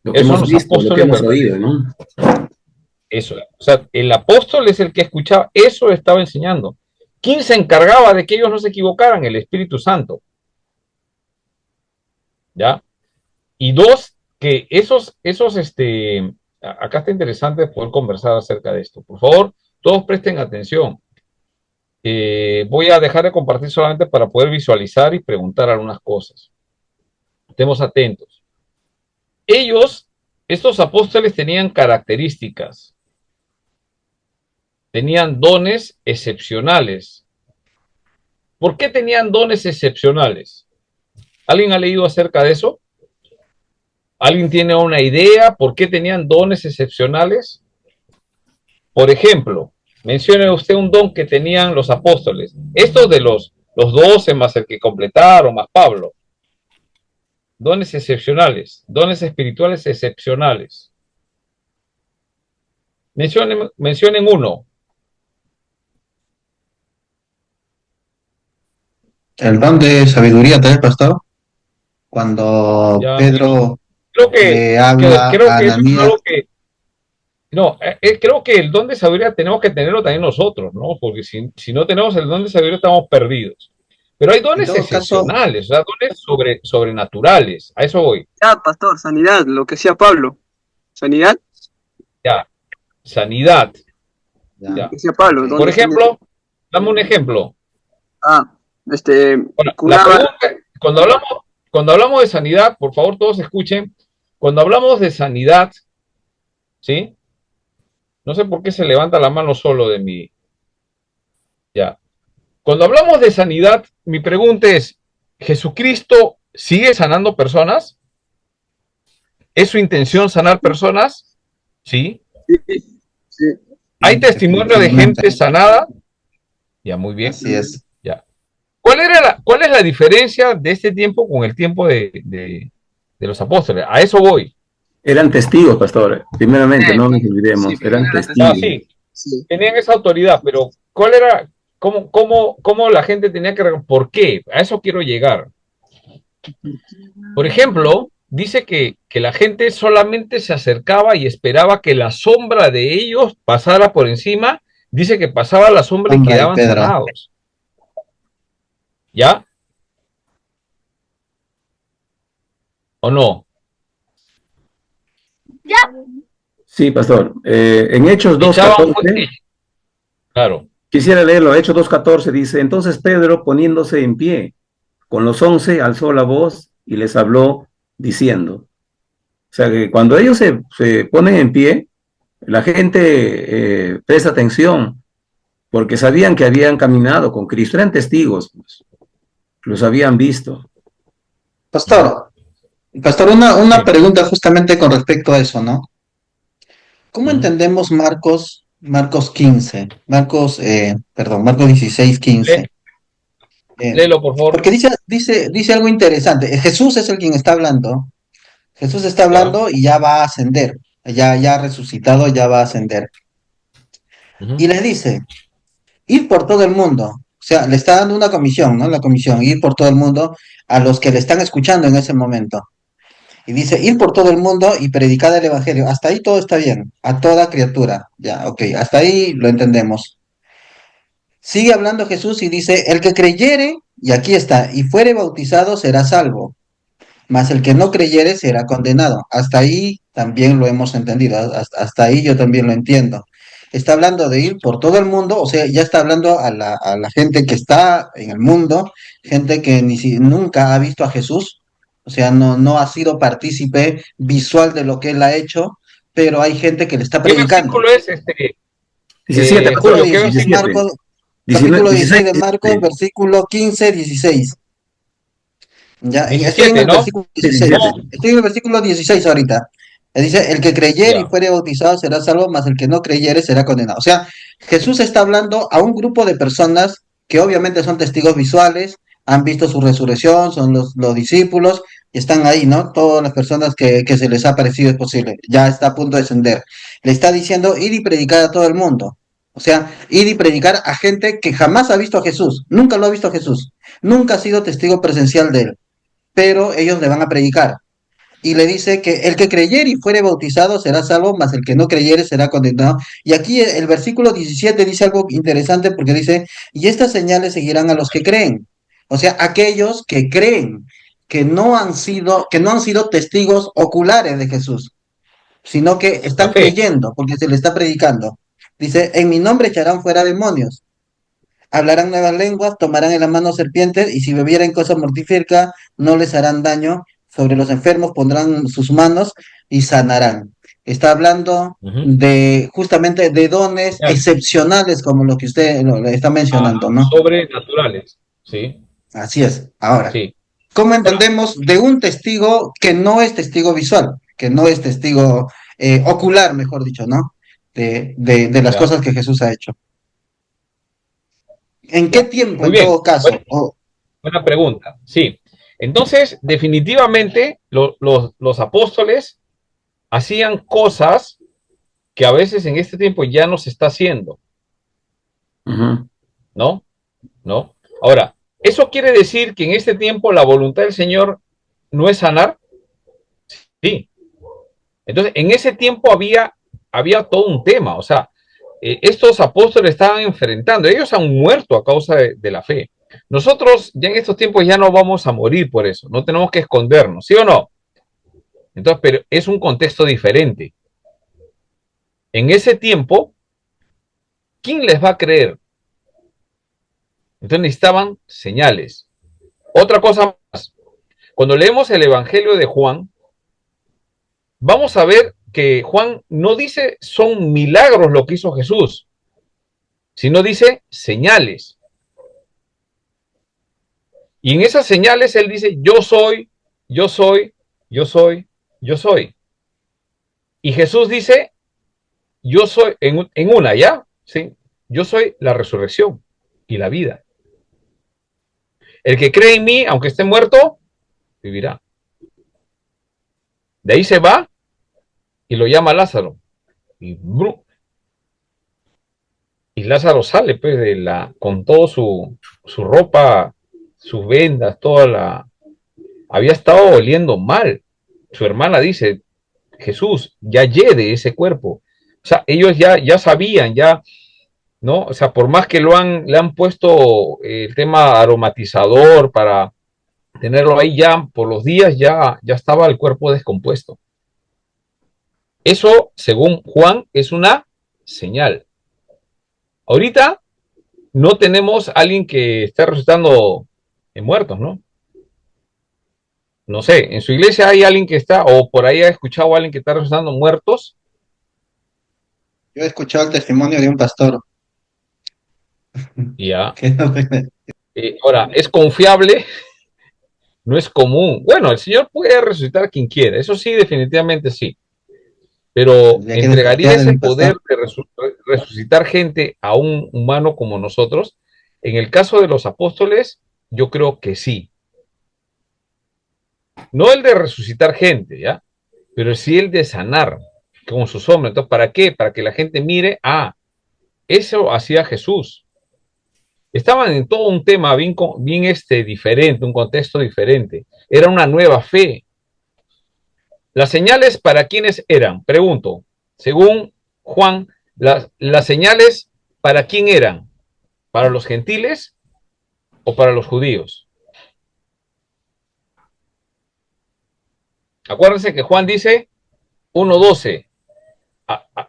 Lo que hemos visto, lo que hemos oído, ¿no? Eso, o sea, el apóstol es el que escuchaba, eso estaba enseñando. ¿Quién se encargaba de que ellos no se equivocaran? El Espíritu Santo. ¿Ya? Y dos, que acá está interesante poder conversar acerca de esto. Por favor, todos presten atención. Voy a dejar de compartir solamente para poder visualizar y preguntar algunas cosas. Estemos atentos. Estos apóstoles tenían características, tenían dones excepcionales. ¿Por qué tenían dones excepcionales? ¿Alguien ha leído acerca de eso? ¿Alguien tiene una idea por qué tenían dones excepcionales? Por ejemplo, mencione usted un don que tenían los apóstoles. Estos de los 12 más el que completaron, más Pablo. Dones excepcionales, dones espirituales excepcionales. Mencionen uno. El don de sabiduría, ¿te has pasado? Cuando Ya, Pedro creo que habla creo a que eso es Ananías. algo que creo que el don de sabiduría tenemos que tenerlo también nosotros, ¿no? Porque si no tenemos el don de sabiduría estamos perdidos. Pero hay dones excepcionales, o sea, dones sobrenaturales. A eso voy. Ya, pastor, sanidad, lo que decía Pablo. ¿Sanidad? Ya. Sanidad. Ya. Ya. Lo que decía Pablo. ¿dónde Por está? ejemplo, dame un ejemplo. Bueno, La pregunta, cuando hablamos de sanidad, por favor todos escuchen, cuando hablamos de sanidad, ¿sí? No sé por qué se levanta la mano solo de mí. Ya. Cuando hablamos de sanidad, mi pregunta es, ¿Jesucristo sigue sanando personas? ¿Es su intención sanar personas? Sí. Sí, sí. ¿Hay testimonio de Efectivamente, gente sanada? Ya, muy bien. así es. Ya. ¿Cuál es la diferencia de este tiempo con el tiempo de los apóstoles? A eso voy. Eran testigos, pastor. Primeramente, no nos Sí, olvidemos, eran primero era Ah, testigos. sí, sí. tenían esa autoridad, pero ¿cuál era, cómo la gente tenía que, por qué? A eso quiero llegar. Por ejemplo, dice que la gente solamente se acercaba y esperaba que la sombra de ellos pasara por encima. Dice que pasaba la sombra y Sombra de quedaban Pedro. sanados. ¿Ya? ¿O no? Sí, pastor. En Hechos Echaban 2:14, claro. quisiera leerlo. Hechos 2:14 dice, entonces Pedro, poniéndose en pie, con los 11, alzó la voz y les habló diciendo. O sea que cuando ellos se ponen en pie, la gente presta atención porque sabían que habían caminado con Cristo, eran testigos, pues, los habían visto. Pastor, Pastor, una Sí. pregunta justamente con respecto a eso, ¿no? ¿Cómo Ujú. entendemos Marcos 15, Marcos 16, Lé- 15? Eh, Léelo, por favor. Porque dice algo interesante. Jesús es el quien está hablando. Jesús está Ya. hablando y ya va a ascender. Ya ha resucitado, ya va a ascender. Ujú. Y le dice, ir por todo el mundo. O sea, le está dando una comisión, ¿no? La comisión, ir por todo el mundo a los que le están escuchando en ese momento. Y dice, ir por todo el mundo y predicar el evangelio. Hasta ahí todo está bien, a toda criatura. Ya, ok, hasta ahí lo entendemos. Sigue hablando Jesús y dice, el que creyere, y aquí está, y fuere bautizado será salvo, mas el que no creyere será condenado. Hasta ahí también lo hemos entendido, hasta ahí yo también lo entiendo. Está hablando de ir por todo el mundo, o sea, ya está hablando a la gente que está en el mundo, gente que nunca ha visto a Jesús, o sea, no ha sido partícipe visual de lo que él ha hecho, pero hay gente que le está ¿Qué predicando. versículo es 17, pastor, Capítulo Julio? ¿Qué 16 de 17. Marcos, 19, capítulo 16, 16 de Marcos, 17. versículo 15, 16. Ya, estoy en 17, el ¿no? versículo Sí, 16. No, 17. Estoy en el versículo 16 ahorita. Dice, el que creyere y ya. fuere bautizado será salvo, mas el que no creyere será condenado. O sea, Jesús está hablando a un grupo de personas que obviamente son testigos visuales, han visto su resurrección, son los discípulos, y están ahí, ¿no? Todas las personas que se les ha parecido es posible. Ya está a punto de descender. Le está diciendo, ir y predicar a todo el mundo. O sea, ir y predicar a gente que jamás ha visto a Jesús, nunca lo ha visto a Jesús, nunca ha sido testigo presencial de él, pero ellos le van a predicar. Y le dice que el que creyere y fuere bautizado será salvo, mas el que no creyere será condenado. Y aquí el versículo 17 dice algo interesante porque dice, y estas señales seguirán a los que creen. O sea, aquellos que creen, que no han sido testigos oculares de Jesús, sino que La están fe. creyendo porque se le está predicando. Dice, en mi nombre echarán fuera demonios, hablarán nuevas lenguas, tomarán en la mano serpientes, y si bebieren cosa mortífera, no les harán daño. Sobre los enfermos pondrán sus manos y sanarán. Está hablando Ujú. de justamente de dones Ya. excepcionales como lo que usted lo está mencionando, ¿no? Sobrenaturales. Sí, Así es. Ahora, sí. ¿cómo Bueno, entendemos de un testigo que no es testigo visual, que no es testigo ocular, mejor dicho, ¿no? De las ya, cosas que Jesús ha hecho. ¿En qué ya. tiempo, Muy en bien. todo caso? Buena pregunta. Sí. Entonces, definitivamente, los apóstoles hacían cosas que a veces en este tiempo ya no se está haciendo, Ujú. ¿no? ¿No? Ahora, ¿eso quiere decir que en este tiempo la voluntad del Señor no es sanar? Sí. Entonces, en ese tiempo había todo un tema, o sea, estos apóstoles estaban enfrentando, ellos han muerto a causa de la fe. Nosotros ya en estos tiempos ya no vamos a morir por eso, no tenemos que escondernos, ¿sí o no? Entonces, pero es un contexto diferente. En ese tiempo, ¿quién les va a creer? Entonces necesitaban señales. Otra cosa más, cuando leemos el Evangelio de Juan, vamos a ver que Juan no dice son milagros lo que hizo Jesús, sino dice señales. Y en esas señales él dice, yo soy, yo soy, yo soy, yo soy. Y Jesús dice, yo soy, en una, ¿ya? ¿Sí? Yo soy la resurrección y la vida. El que cree en mí, aunque esté muerto, vivirá. De ahí se va y lo llama Lázaro. Y Lázaro sale pues con todo su ropa, sus vendas, había estado oliendo mal. Su hermana dice, Jesús, ya hiede ese cuerpo. O sea, ellos ya sabían, ¿no? O sea, por más que le han puesto el tema aromatizador para tenerlo ahí ya por los días, ya estaba el cuerpo descompuesto. Eso, según Juan, es una señal. Ahorita no tenemos a alguien que esté resucitando en muertos, ¿no? No sé, en su iglesia hay alguien que está, o por ahí ha escuchado a alguien que está resucitando muertos. Yo he escuchado el testimonio de un pastor. Ya. Que no- Ahora, ¿es confiable? No es común. Bueno, el Señor puede resucitar a quien quiera, eso sí, definitivamente sí. Pero Tendría que ¿entregaría desconfiar de ese mi poder pastor. de resucitar gente a un humano como nosotros? En el caso de los apóstoles, yo creo que sí. No el de resucitar gente, ¿ya? Pero sí el de sanar con sus hombres. Entonces, ¿para qué? Para que la gente mire, eso hacía Jesús. Estaban en todo un tema bien diferente, un contexto diferente. Era una nueva fe. Las señales, ¿para quiénes eran? Pregunto. Según Juan, las señales, ¿para quién eran? ¿Para los gentiles o para los judíos? Acuérdense que Juan dice 1:12,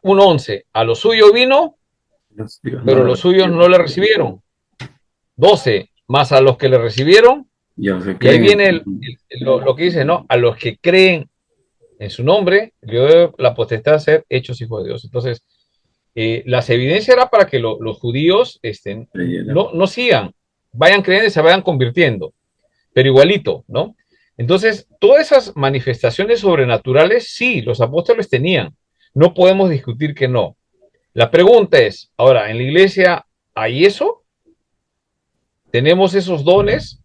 1:11, a lo suyo vino, pero los suyos no le recibieron. 12, más a los que le recibieron, y ahí viene lo que dice, ¿no? A los que creen en su nombre, le doy la potestad de ser hechos hijos de Dios. Entonces, las evidencias era para que los judíos no sigan, vayan creyendo y se vayan convirtiendo, pero igualito, ¿no? Entonces, todas esas manifestaciones sobrenaturales, sí, los apóstoles tenían. No podemos discutir que no. La pregunta es, ahora, ¿en la iglesia hay eso? ¿Tenemos esos dones?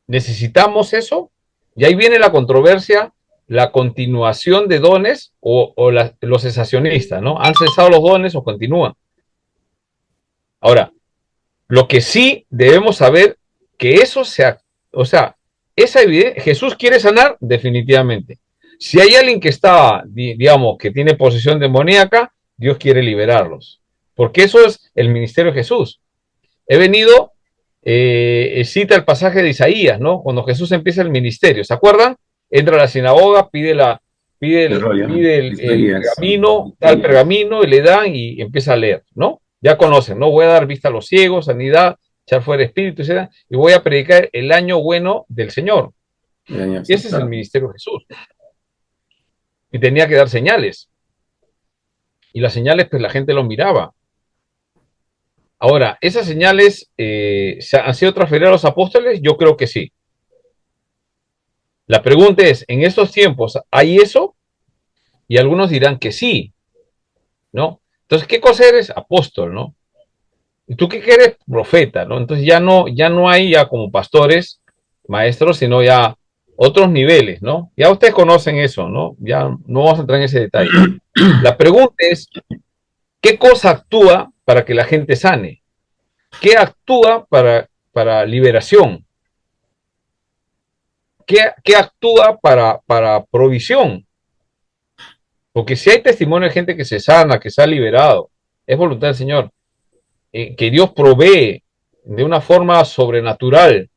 ¿Necesitamos eso? Y ahí viene la controversia, la continuación de dones o los cesacionistas, ¿no? ¿Han cesado los dones o continúan? Ahora, lo que sí debemos saber que eso o sea, esa evidencia, Jesús quiere sanar definitivamente. Si hay alguien que está, digamos, que tiene posesión demoníaca, Dios quiere liberarlos. Porque eso es el ministerio de Jesús. He venido, cita el pasaje de Isaías, ¿no? Cuando Jesús empieza el ministerio, ¿se acuerdan? Entra a la sinagoga, pide el pergamino, da el pergamino y le dan y empieza a leer, ¿no? Ya conocen, ¿no? Voy a dar vista a los ciegos, sanidad, echar fuera espíritu, etc. Y voy a predicar el año bueno del Señor. Y ese es el ministerio de Jesús. Y tenía que dar señales. Y las señales, pues la gente lo miraba. Ahora, ¿esas señales han sido transferidas a los apóstoles? Yo creo que sí. La pregunta es, ¿en estos tiempos hay eso? Y algunos dirán que sí, ¿no? Entonces, ¿qué cosa eres? Apóstol, ¿no? ¿Y tú qué eres? Profeta, ¿no? Entonces ya no hay ya como pastores, maestros, sino ya otros niveles, ¿no? Ya ustedes conocen eso, ¿no? Ya no vamos a entrar en ese detalle. La pregunta es, ¿qué cosa actúa para que la gente sane? ¿Qué actúa para liberación? ¿Qué actúa para provisión? Porque si hay testimonio de gente que se sana, que se ha liberado, es voluntad del Señor. Que Dios provee de una forma sobrenatural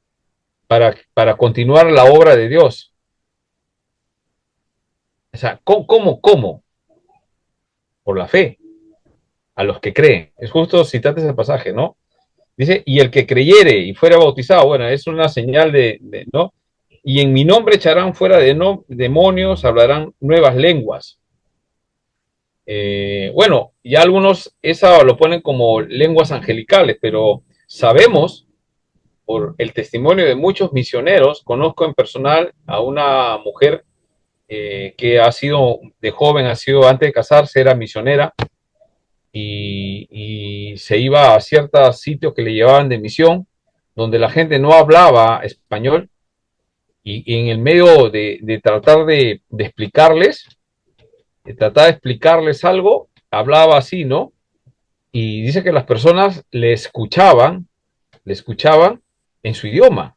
para continuar la obra de Dios. O sea, ¿cómo? Por la fe, a los que creen. Es justo citarte ese pasaje, ¿no? Dice, y el que creyere y fuera bautizado, bueno, es una señal ¿no? y en mi nombre echarán fuera demonios, hablarán nuevas lenguas. Bueno, ya algunos esa lo ponen como lenguas angelicales, pero sabemos por el testimonio de muchos misioneros, conozco en personal a una mujer que ha sido de joven, ha sido antes de casarse, era misionera y se iba a ciertos sitios que le llevaban de misión, donde la gente no hablaba español y en el medio de tratar de explicarles, tratar de explicarles algo, hablaba así, ¿no? Y dice que las personas le escuchaban en su idioma.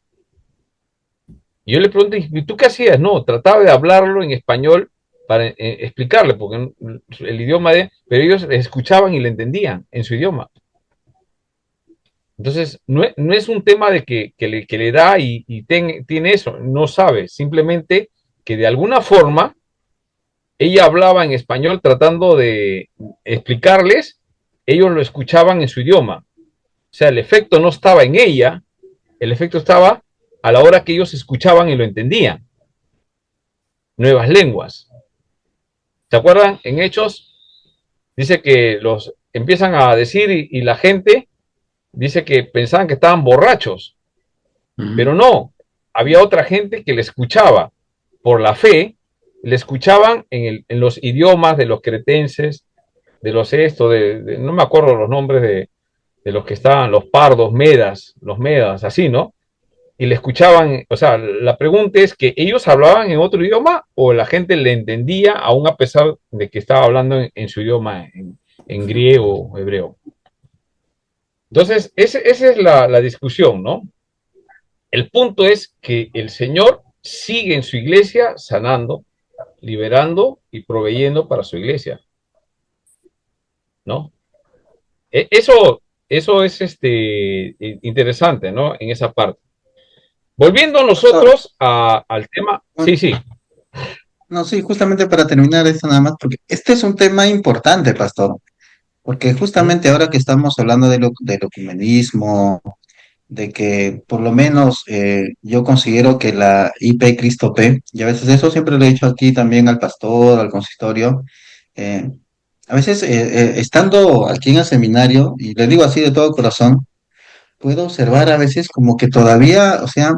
Y yo le pregunté, ¿y tú qué hacías? No, trataba de hablarlo en español para explicarle, porque el idioma pero ellos escuchaban y le entendían en su idioma. Entonces, no es un tema de que le da y tiene eso, no sabe, simplemente que de alguna forma ella hablaba en español tratando de explicarles, ellos lo escuchaban en su idioma. O sea, el efecto no estaba en ella, el efecto estaba a la hora que ellos escuchaban y lo entendían. Nuevas lenguas. ¿Se acuerdan? En Hechos dice que los empiezan a decir y la gente dice que pensaban que estaban borrachos, pero no, había otra gente que le escuchaba por la fe, le escuchaban en los idiomas de los cretenses, de los no me acuerdo los nombres de los que estaban, los pardos, los medas, así, ¿no? Y le escuchaban, o sea, la pregunta es que ellos hablaban en otro idioma o la gente le entendía aún a pesar de que estaba hablando en su idioma, en griego o hebreo. Entonces, esa es la discusión, ¿no? El punto es que el Señor sigue en su iglesia sanando, liberando y proveyendo para su iglesia, ¿no? Eso es interesante, ¿no? En esa parte. Volviendo nosotros al tema, sí. No, sí, justamente para terminar esto nada más, porque este es un tema importante, pastor, porque justamente ahora que estamos hablando del ecumenismo, de que por lo menos yo considero que la IP Cristo P, y a veces eso siempre lo he dicho aquí también al pastor, al consistorio, eh, a veces estando aquí en el seminario, y le digo así de todo corazón, puedo observar a veces como que todavía, o sea,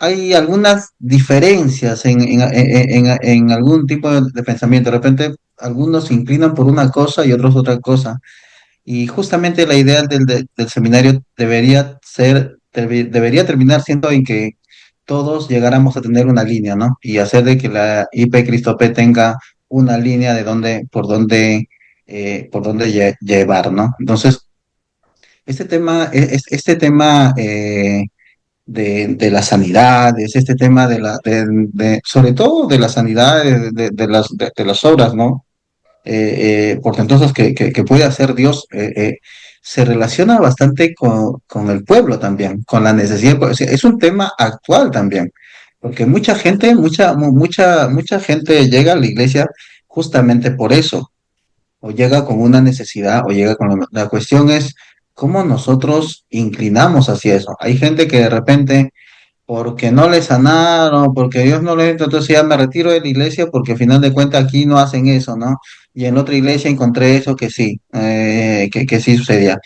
hay algunas diferencias en algún tipo de pensamiento. De repente, algunos se inclinan por una cosa y otros otra cosa. Y justamente la idea del seminario debería terminar siendo en que todos llegáramos a tener una línea, ¿no? Y hacer de que la IP Cristo P tenga una línea de por dónde llevar, ¿no? Entonces, este tema de la sanidad, es este tema sobre todo de la sanidad de las obras, ¿no? Portentosas que puede hacer Dios, se relaciona bastante con el pueblo también, con la necesidad. O sea, es un tema actual también, porque mucha gente llega a la iglesia justamente por eso, o llega con una necesidad, o llega con la cuestión es cómo nosotros inclinamos hacia eso. Hay gente que de repente porque no le sanaron, porque Dios no le... Entonces ya me retiro de la iglesia porque al final de cuentas aquí no hacen eso, ¿no? Y en otra iglesia encontré eso que sí, que sí sucedía.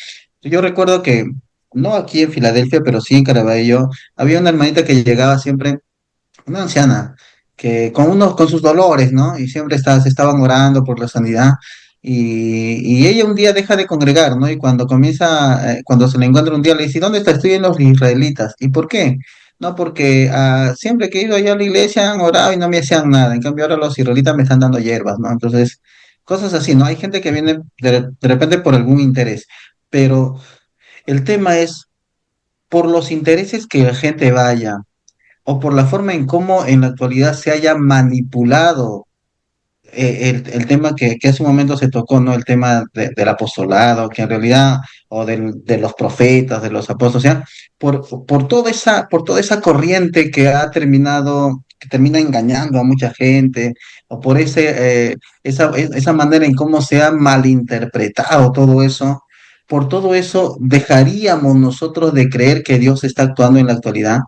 Yo recuerdo que, no aquí en Filadelfia, pero sí en Caraballo, había una hermanita que llegaba siempre, una anciana, que con sus dolores, ¿no? Y siempre se estaban orando por la sanidad. Y ella un día deja de congregar, ¿no? Y cuando se le encuentra un día, le dice, ¿dónde está? Estoy en los israelitas. ¿Y por qué? No, porque siempre que he ido allá a la iglesia han orado y no me hacían nada. En cambio, ahora los israelitas me están dando hierbas, ¿no? Entonces, cosas así, ¿no? Hay gente que viene de repente por algún interés, pero el tema es por los intereses que la gente vaya o por la forma en cómo en la actualidad se haya manipulado el tema que hace un momento se tocó, ¿no? El tema del apostolado, que en realidad, o de los profetas, de los apóstoles, o sea, por toda esa corriente que termina engañando a mucha gente, o por esa manera en cómo se ha malinterpretado todo eso, por todo eso, ¿dejaríamos nosotros de creer que Dios está actuando en la actualidad?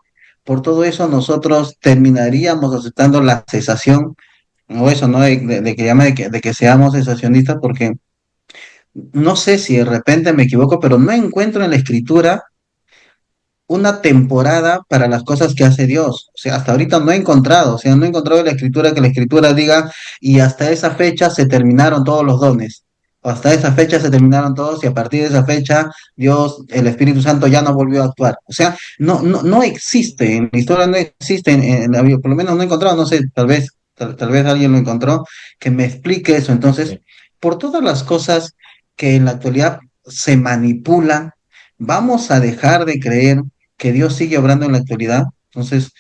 por todo eso nosotros terminaríamos aceptando la cesación, o eso, ¿no? De que llame de que seamos cesacionistas, porque no sé si de repente me equivoco, pero no encuentro en la escritura una temporada para las cosas que hace Dios. O sea, hasta ahorita no he encontrado, o sea, no he encontrado en la escritura que la escritura diga, y hasta esa fecha se terminaron todos los dones. O hasta esa fecha se terminaron todos y a partir de esa fecha Dios, el Espíritu Santo ya no volvió a actuar. O sea, no existe, en la historia no existe, en la Biblia, por lo menos no he encontrado, no sé, tal vez alguien lo encontró, que me explique eso. Entonces, por todas las cosas que en la actualidad se manipulan, vamos a dejar de creer que Dios sigue obrando en la actualidad. Entonces,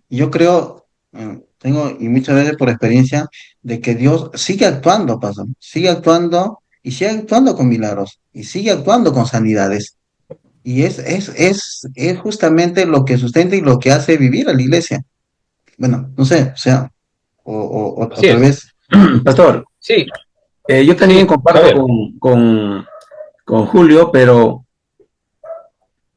yo creo, tengo, y muchas veces por experiencia, de que Dios sigue actuando, pasa, sigue actuando y sigue actuando con milagros y sigue actuando con sanidades. Y es justamente lo que sustenta y lo que hace vivir a la iglesia. Bueno, no sé, o sea, o Así tal es. vez. Pastor, Sí, yo también sí, a comparto ver, con Julio, pero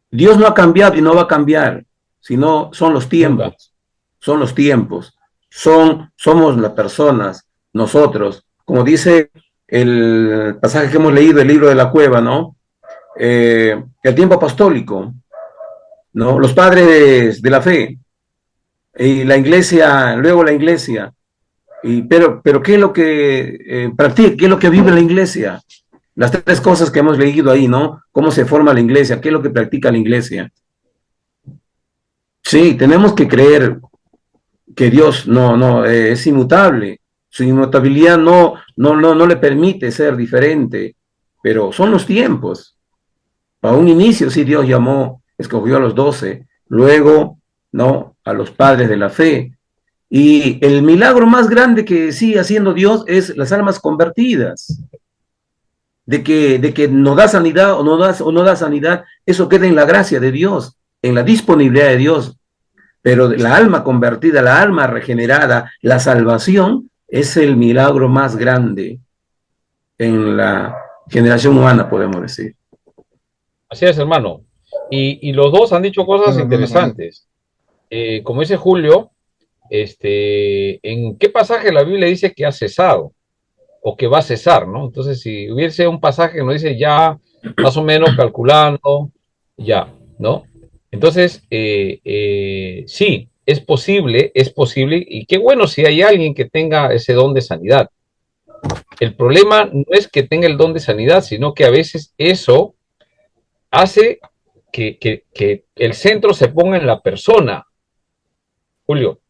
Dios no ha cambiado y no va a cambiar, sino son los nunca. tiempos, son los tiempos, somos las personas, nosotros, como dice el pasaje que hemos leído, el libro de la cueva, ¿no? El tiempo apostólico, ¿no? Los padres de la fe, y la iglesia, luego la iglesia, pero ¿qué es lo que practica? ¿Qué es lo que vive la iglesia? Las tres cosas que hemos leído ahí, ¿no? ¿Cómo se forma la iglesia? ¿Qué es lo que practica la iglesia? Sí, tenemos que creer que Dios no es inmutable. Su inmutabilidad no le permite ser diferente, pero son los tiempos. A un inicio sí Dios llamó, escogió a los 12, luego, ¿no? A los padres de la fe. Y el milagro más grande que sigue haciendo Dios es las almas convertidas. De que no da sanidad o no da sanidad, eso queda en la gracia de Dios, en la disponibilidad de Dios. Pero la alma convertida, la alma regenerada, la salvación es el milagro más grande en la generación humana, podemos decir. Así es, hermano. Y los dos han dicho cosas interesantes. Como dice Julio, ¿en qué pasaje la Biblia dice que ha cesado o que va a cesar, ¿no? Entonces, si hubiese un pasaje que nos dice ya, más o menos calculando, ya, ¿no? Entonces, sí, es posible, y qué bueno si hay alguien que tenga ese don de sanidad. El problema no es que tenga el don de sanidad, sino que a veces eso hace que el centro se ponga en la persona, Julio.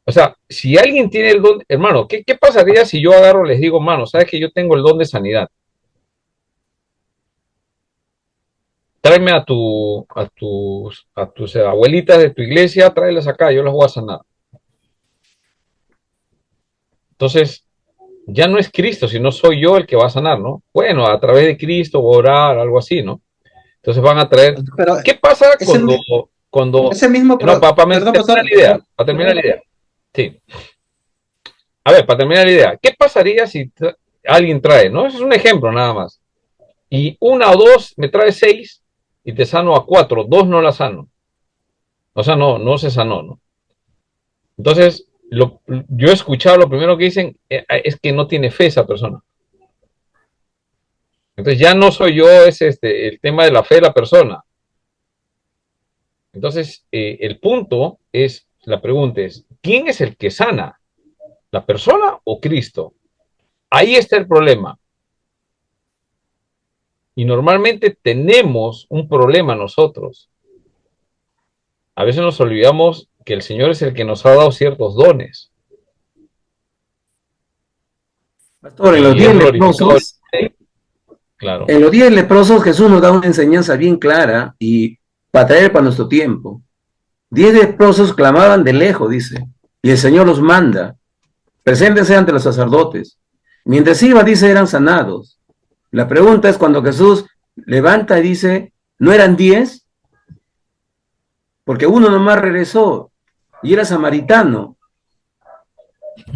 O sea, si alguien tiene el don, hermano, ¿qué pasaría si yo agarro y les digo, mano, sabes que yo tengo el don de sanidad? Tráeme a tus abuelitas de tu iglesia, tráelas acá, yo las voy a sanar. Entonces, ya no es Cristo, sino soy yo el que va a sanar, ¿no? Bueno, a través de Cristo voy a orar, algo así, ¿no? Entonces van a traer. Pero ¿Qué pasa ese, cuando... ese mismo, No, para perdón, terminar pastor, la idea, para terminar la idea. Sí. A ver, para terminar la idea, ¿qué pasaría si alguien trae, ¿no? Eso es un ejemplo nada más. Y una o dos me trae 6 y te sano a 4, 2 no la sano. O sea, no se sanó, ¿no? Entonces, yo he escuchado lo primero que dicen es que no tiene fe esa persona. Entonces ya no soy yo, es el tema de la fe de la persona. Entonces, el punto es, la pregunta es, ¿quién es el que sana? ¿La persona o Cristo? Ahí está el problema. Y normalmente tenemos un problema nosotros. A veces nos olvidamos que el Señor es el que nos ha dado ciertos dones. Pastor, en los Y 10 es glorificado. leprosos, Claro. en los 10 leprosos Jesús nos da una enseñanza bien clara y para traer para nuestro tiempo. 10 leprosos clamaban de lejos, dice, y el Señor los manda, preséntense ante los sacerdotes. Mientras iba, dice, eran sanados. La pregunta es cuando Jesús levanta y dice, ¿no eran 10? Porque uno nomás regresó y era samaritano.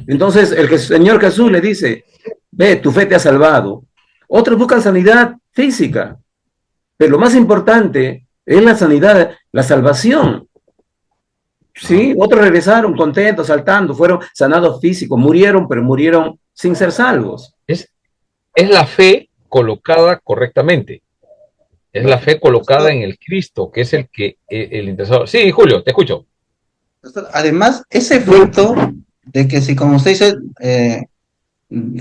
Entonces el Señor Jesús le dice, ve, tu fe te ha salvado. Otros buscan sanidad física, pero lo más importante es la sanidad, la salvación. Sí, otros regresaron contentos, saltando, fueron sanados físicos, murieron, pero murieron sin ser salvos. Es la fe colocada correctamente. Es la fe colocada en el Cristo, que es el interesado. Sí, Julio, te escucho. Además, ese efecto de que si, como usted dice,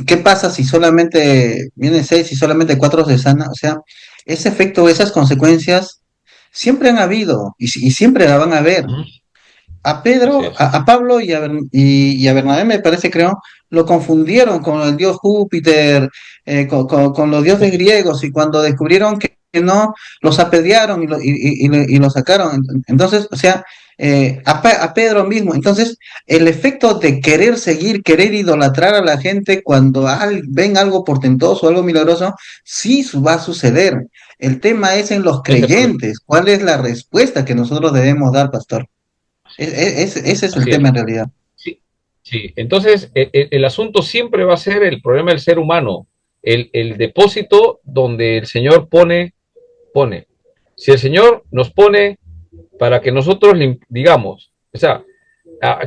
¿qué pasa si solamente vienen 6 y solamente 4 se sana? O sea, ese efecto, esas consecuencias siempre han habido y siempre la van a haber. A Pedro, a Pablo y a Bernabé, me parece, creo, lo confundieron con el dios Júpiter, con los dioses griegos, y cuando descubrieron que no, los apedrearon y lo sacaron. Entonces, o sea, a Pedro mismo. Entonces, el efecto de querer seguir, querer idolatrar a la gente cuando ven algo portentoso, algo milagroso, sí va a suceder. El tema es en los creyentes. ¿Cuál es la respuesta que nosotros debemos dar, pastor? Ese es el Así tema es. en realidad. Sí, sí. Entonces, el asunto siempre va a ser el problema del ser humano, el depósito donde el Señor pone. Si el Señor nos pone para que nosotros digamos, o sea,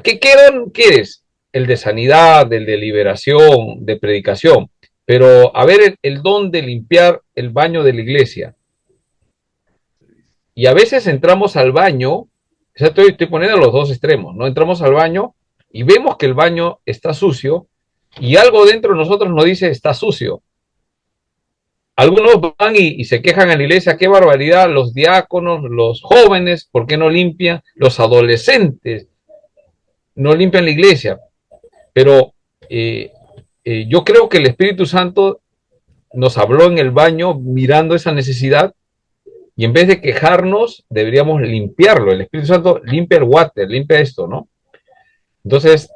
¿qué don quieres? El de sanidad, el de liberación, de predicación, pero a ver el don de limpiar el baño de la iglesia. Y a veces entramos al baño, o sea, estoy poniendo los dos extremos, ¿no? Entramos al baño y vemos que el baño está sucio y algo dentro de nosotros nos dice está sucio. Algunos van y se quejan en la iglesia, qué barbaridad, los diáconos, los jóvenes, ¿por qué no limpian? Los adolescentes no limpian la iglesia. Pero yo creo que el Espíritu Santo nos habló en el baño mirando esa necesidad y en vez de quejarnos, deberíamos limpiarlo. El Espíritu Santo limpia el water, limpia esto, ¿no? Entonces,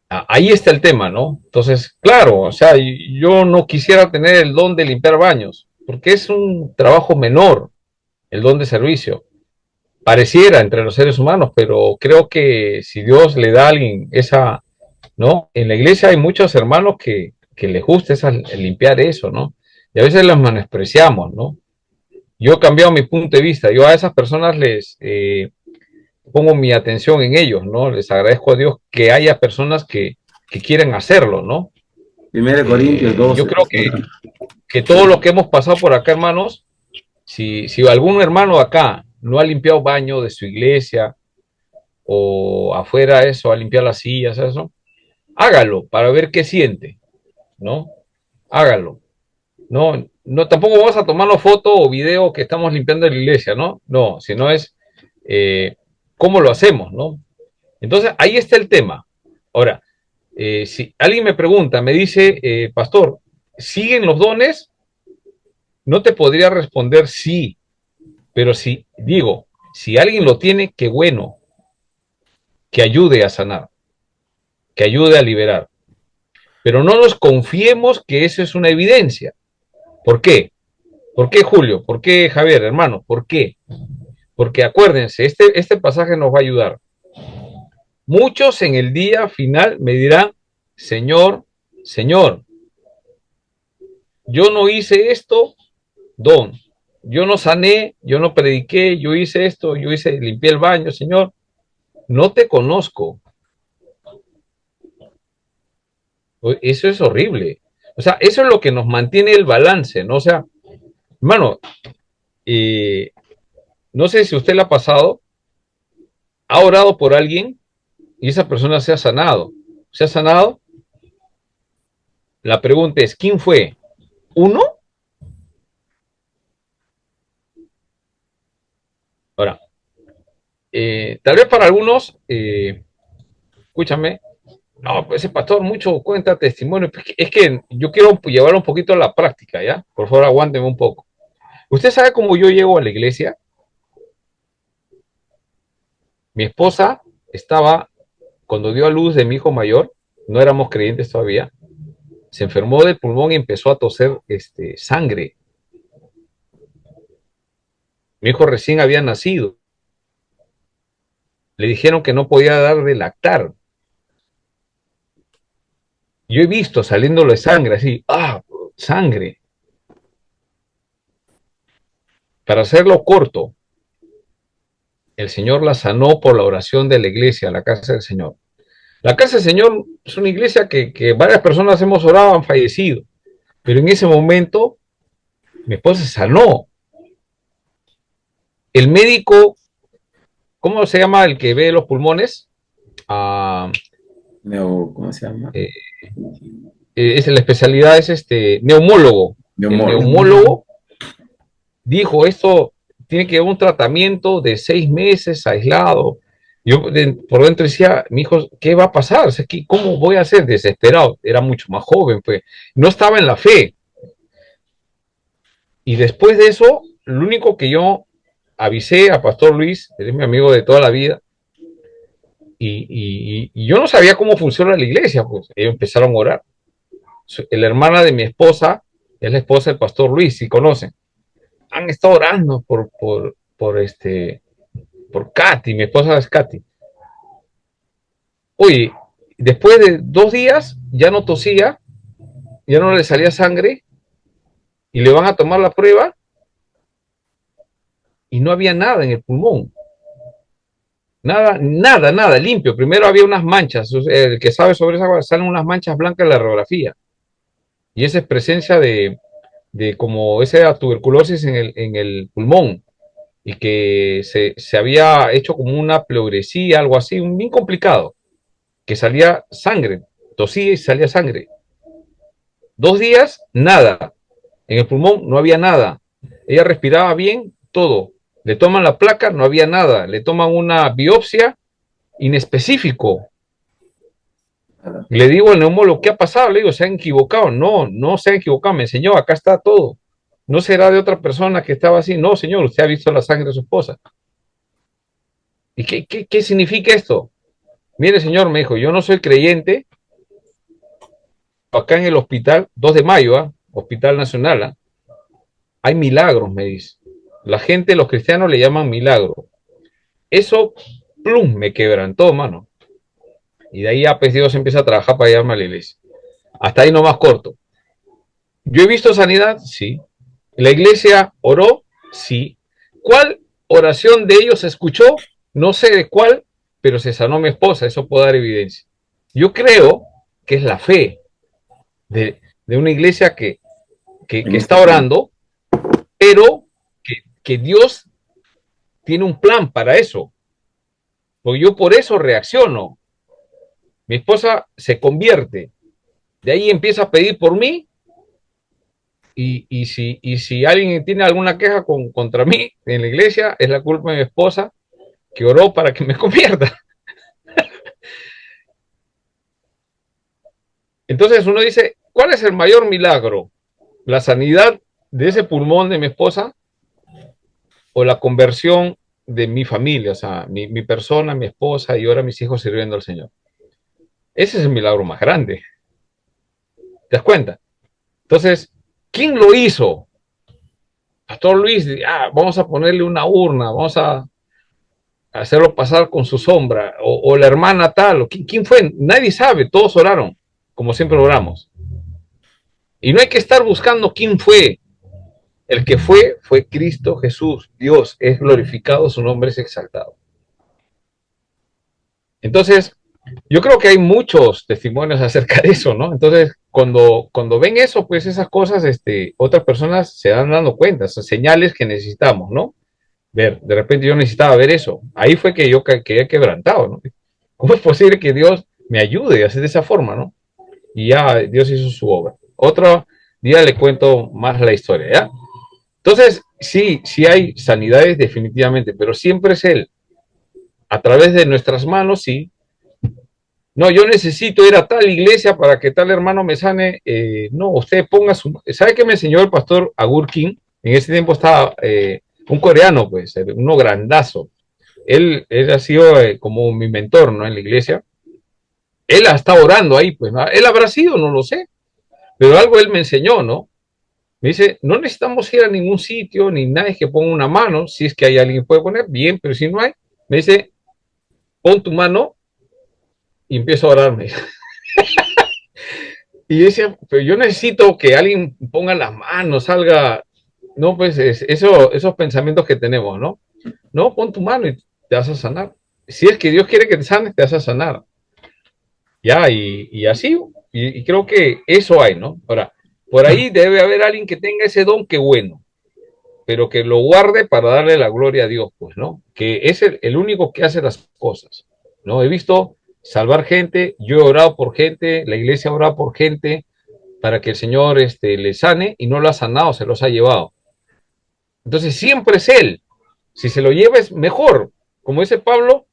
ahí está el tema, ¿no? Entonces, claro, o sea, yo no quisiera tener el don de limpiar baños, porque es un trabajo menor, el don de servicio. Pareciera entre los seres humanos, pero creo que si Dios le da a alguien esa, ¿no? En la iglesia hay muchos hermanos que les gusta limpiar eso, ¿no? Y a veces las menospreciamos, ¿no? Yo he cambiado mi punto de vista, yo a esas personas les pongo mi atención en ellos, ¿no? Les agradezco a Dios que haya personas que quieren hacerlo, ¿no? 1 Corintios 12. Yo creo que todo lo que hemos pasado por acá, hermanos, si algún hermano acá no ha limpiado baño de su iglesia o afuera eso, ha limpiado las sillas, eso, hágalo para ver qué siente, ¿no? Hágalo. No, no, tampoco vamos a tomarnos foto o video que estamos limpiando la iglesia, ¿no? No, sino es cómo lo hacemos, ¿no? Entonces, ahí está el tema. Ahora, si alguien me pregunta, me dice, pastor, ¿siguen los dones? No te podría responder sí, pero si digo, si alguien lo tiene, qué bueno, que ayude a sanar, que ayude a liberar. Pero no nos confiemos que eso es una evidencia. ¿Por qué? ¿Por qué, Julio? ¿Por qué, Javier, hermano? ¿Por qué? Porque acuérdense, este pasaje nos va a ayudar. Muchos en el día final me dirán, Señor, Señor, yo no hice esto, don. Yo no sané, yo no prediqué, yo hice esto, limpié el baño, Señor. No te conozco. Eso es horrible. O sea, eso es lo que nos mantiene el balance, ¿no? O sea, hermano, no sé si usted le ha pasado, ha orado por alguien y esa persona se ha sanado. ¿Se ha sanado? La pregunta es, ¿quién fue? ¿Uno? Ahora, tal vez para algunos, escúchame, no, pues ese pastor mucho cuenta testimonio. Es que yo quiero llevarlo un poquito a la práctica, ¿ya? Por favor, aguánteme un poco. ¿Usted sabe cómo yo llego a la iglesia? Mi esposa estaba, cuando dio a luz de mi hijo mayor, no éramos creyentes todavía, se enfermó del pulmón y empezó a toser sangre. Mi hijo recién había nacido. Le dijeron que no podía dar de lactar. Yo he visto saliéndole sangre, así, sangre. Para hacerlo corto, el Señor la sanó por la oración de la iglesia, la casa del Señor. La casa del Señor es una iglesia que varias personas hemos orado, han fallecido, pero en ese momento mi esposa se sanó. El médico, ¿cómo se llama el que ve los pulmones? ¿Cómo se llama? La especialidad es neumólogo. El neumólogo dijo, esto tiene que haber un tratamiento de 6 meses aislado. Yo por dentro decía, mi hijo, ¿qué va a pasar? O sea, ¿cómo voy a ser? Desesperado. Era mucho más joven, pues. No estaba en la fe. Y después de eso, lo único que yo avisé a Pastor Luis, él es mi amigo de toda la vida, y yo no sabía cómo funciona la iglesia, pues ellos empezaron a orar. La hermana de mi esposa es la esposa del Pastor Luis, si conocen. Han estado orando por Katy, mi esposa es Katy. Oye, después de 2 días ya no tosía, ya no le salía sangre, y le van a tomar la prueba, y no había nada en el pulmón. Nada, limpio. Primero había unas manchas, el que sabe sobre esa, salen unas manchas blancas en la radiografía. Y esa es presencia de como esa tuberculosis en el pulmón, y que se había hecho como una pleuresía, algo así, bien complicado, que salía sangre, tosía y salía sangre. 2 días, nada. En el pulmón no había nada. Ella respiraba bien, todo. Le toman la placa, no había nada. Le toman una biopsia, inespecífico. Le digo al neumólogo, ¿qué ha pasado? Le digo, ¿se han equivocado? No se han equivocado. Me enseñó, acá está todo. ¿No será de otra persona que estaba así? No, señor, usted ha visto la sangre de su esposa. ¿Y qué significa esto? Mire, señor, me dijo, yo no soy creyente. Acá en el hospital, 2 de mayo, Hospital Nacional, hay milagros, me dice. La gente, los cristianos le llaman milagro. Eso, plum, me quebrantó, mano. Y de ahí ya pues Dios empieza a trabajar para llevarme a la iglesia. Hasta ahí nomás corto. ¿Yo he visto sanidad? Sí. ¿La iglesia oró? Sí. ¿Cuál oración de ellos se escuchó? No sé de cuál, pero se sanó mi esposa, eso puedo dar evidencia. Yo creo que es la fe de una iglesia que está orando, pero que Dios tiene un plan para eso. Porque yo por eso reacciono. Mi esposa se convierte, de ahí empieza a pedir por mí, y si alguien tiene alguna queja contra mí en la iglesia, es la culpa de mi esposa, que oró para que me convierta. Entonces uno dice, ¿cuál es el mayor milagro? ¿La sanidad de ese pulmón de mi esposa o la conversión de mi familia? O sea, mi persona, mi esposa y ahora mis hijos sirviendo al Señor. Ese es el milagro más grande. ¿Te das cuenta? Entonces, ¿quién lo hizo? Pastor Luis, vamos a ponerle una urna, vamos a hacerlo pasar con su sombra, o la hermana tal, o ¿quién fue? Nadie sabe, todos oraron, como siempre oramos. Y no hay que estar buscando quién fue. El que fue Cristo Jesús. Dios es glorificado, su nombre es exaltado. Entonces, yo creo que hay muchos testimonios acerca de eso, ¿no? Entonces, cuando ven eso, pues esas cosas, otras personas se dan dando cuenta, son señales que necesitamos, ¿no? Ver, de repente yo necesitaba ver eso. Ahí fue que yo quedé quebrantado, ¿no? ¿Cómo es posible que Dios me ayude a hacer de esa forma, ¿no? Y ya Dios hizo su obra. Otro día le cuento más la historia, ¿ya? Entonces, sí hay sanidades definitivamente, pero siempre es Él. A través de nuestras manos, sí. No, yo necesito ir a tal iglesia para que tal hermano me sane. No, usted ponga su... ¿Sabe qué me enseñó el pastor Agur King? En ese tiempo estaba un coreano, pues, uno grandazo. Él ha sido como mi mentor, ¿no? En la iglesia. Él ha estado orando ahí, pues, ¿no? Él habrá sido, no lo sé. Pero algo él me enseñó, ¿no? Me dice, no necesitamos ir a ningún sitio, ni nadie que ponga una mano. Si es que hay alguien que puede poner, bien, pero si no hay, me dice, pon tu mano y empiezo a orarme. Y yo decía, pero yo necesito que alguien ponga las manos, salga. No, pues esos pensamientos que tenemos, ¿no? No, pon tu mano. te vas a sanar. Si es que Dios quiere que te sanes, te vas a sanar. Ya, y así, y creo que eso hay, ¿no? Ahora, por ahí debe haber alguien que tenga ese don, que bueno, pero que lo guarde para darle la gloria a Dios, pues, ¿no? Que es el único que hace las cosas, ¿no? He visto salvar gente, yo he orado por gente, la iglesia ha orado por gente para que el Señor le sane y no lo ha sanado, se los ha llevado. Entonces siempre es Él. Si se lo lleva es mejor. Como dice Pablo,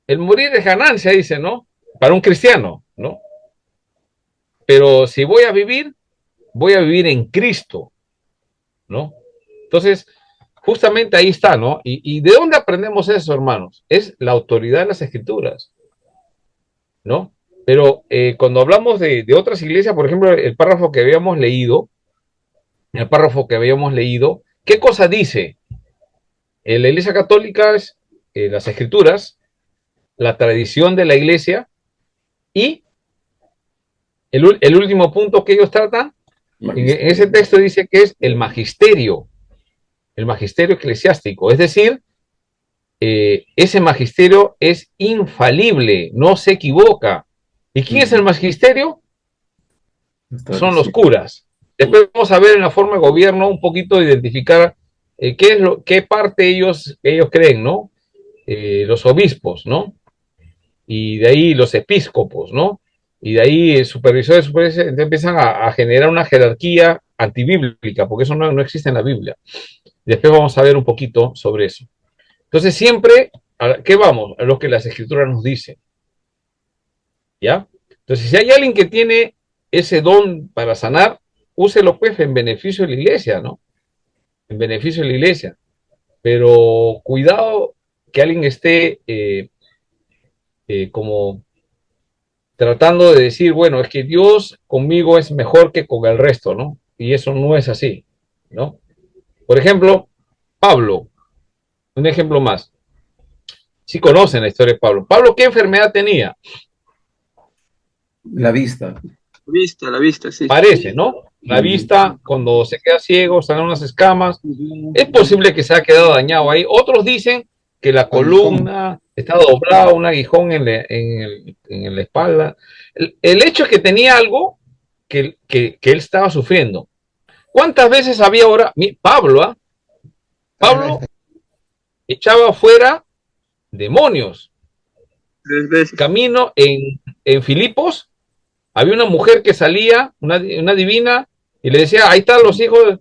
el morir es ganancia, dice, ¿no? Para un cristiano, ¿no? Pero si voy a vivir en Cristo, ¿no? Entonces, justamente ahí está, ¿no? ¿Y de dónde aprendemos eso, hermanos? Es la autoridad de las Escrituras, ¿no? Pero cuando hablamos de otras iglesias, por ejemplo, el párrafo que habíamos leído, ¿qué cosa dice? La iglesia católica es las Escrituras, la tradición de la iglesia y el último punto que ellos tratan, en ese texto dice que es el magisterio eclesiástico, es decir, ese magisterio es infalible, no se equivoca. ¿Y quién es el magisterio? Son los curas. Después vamos a ver en la forma de gobierno un poquito identificar qué parte ellos creen, ¿no? Los obispos, ¿no? Y de ahí los episcopos, ¿no? Y de ahí supervisores, entonces empiezan a generar una jerarquía antibíblica, porque eso no existe en la Biblia. Después vamos a ver un poquito sobre eso. Entonces siempre, ¿a qué vamos? A lo que las Escrituras nos dicen. ¿Ya? Entonces, si hay alguien que tiene ese don para sanar, úselo pues en beneficio de la iglesia, ¿no? En beneficio de la iglesia. Pero cuidado que alguien esté como tratando de decir, bueno, es que Dios conmigo es mejor que con el resto, ¿no? Y eso no es así, ¿no? Por ejemplo, Pablo, un ejemplo más. Si conocen la historia de Pablo. ¿Pablo qué enfermedad tenía? La vista. La vista, sí. Parece, ¿no? La vista, cuando se queda ciego, salen unas escamas. Es posible que se haya quedado dañado ahí. Otros dicen que la columna está doblada, un aguijón en la espalda. El hecho es que tenía algo que él estaba sufriendo. ¿Cuántas veces había ahora? Pablo echaba fuera demonios. 3 veces. Camino en Filipos, había una mujer que salía, una divina, y le decía, ahí están los hijos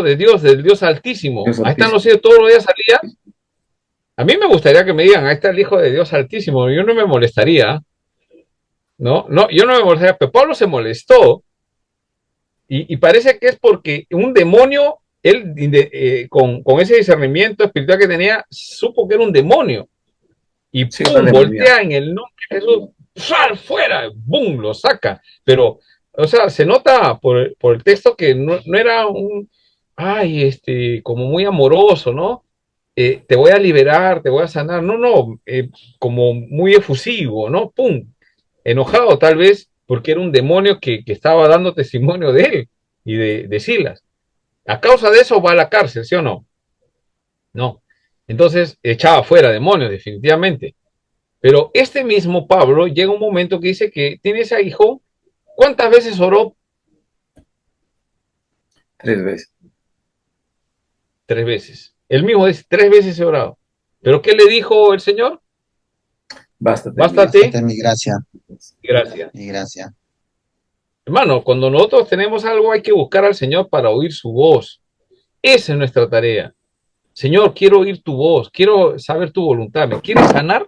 de Dios, del Dios Altísimo. Ahí están los hijos, todos los días salía. A mí me gustaría que me digan, ahí está el Hijo de Dios Altísimo. Yo no me molestaría. No, yo no me molestaría, pero Pablo se molestó. Y parece que es porque un demonio, él con ese discernimiento espiritual que tenía, supo que era un demonio. Y Sí, ¡pum! Voltea en el nombre de Jesús, ¡sal fuera! ¡Bum! Lo saca. Pero, o sea, se nota por el texto que no era como muy amoroso, ¿no? Te voy a liberar, te voy a sanar. No, como muy efusivo, ¿no? ¡Pum! Enojado tal vez porque era un demonio que estaba dando testimonio de él y de Silas. A causa de eso va a la cárcel, ¿sí o no? No. Entonces echaba fuera demonios, definitivamente. Pero este mismo Pablo llega un momento que dice que tiene ese aguijón. ¿Cuántas veces oró? 3 veces. 3 veces. Él mismo dice, 3 veces he orado. ¿Pero qué le dijo el Señor? Bástate mi gracia. Gracias. Mi gracia. Hermano, cuando nosotros tenemos algo hay que buscar al Señor para oír su voz. Esa es nuestra tarea. Señor, quiero oír tu voz, quiero saber tu voluntad. ¿Me quieres sanar?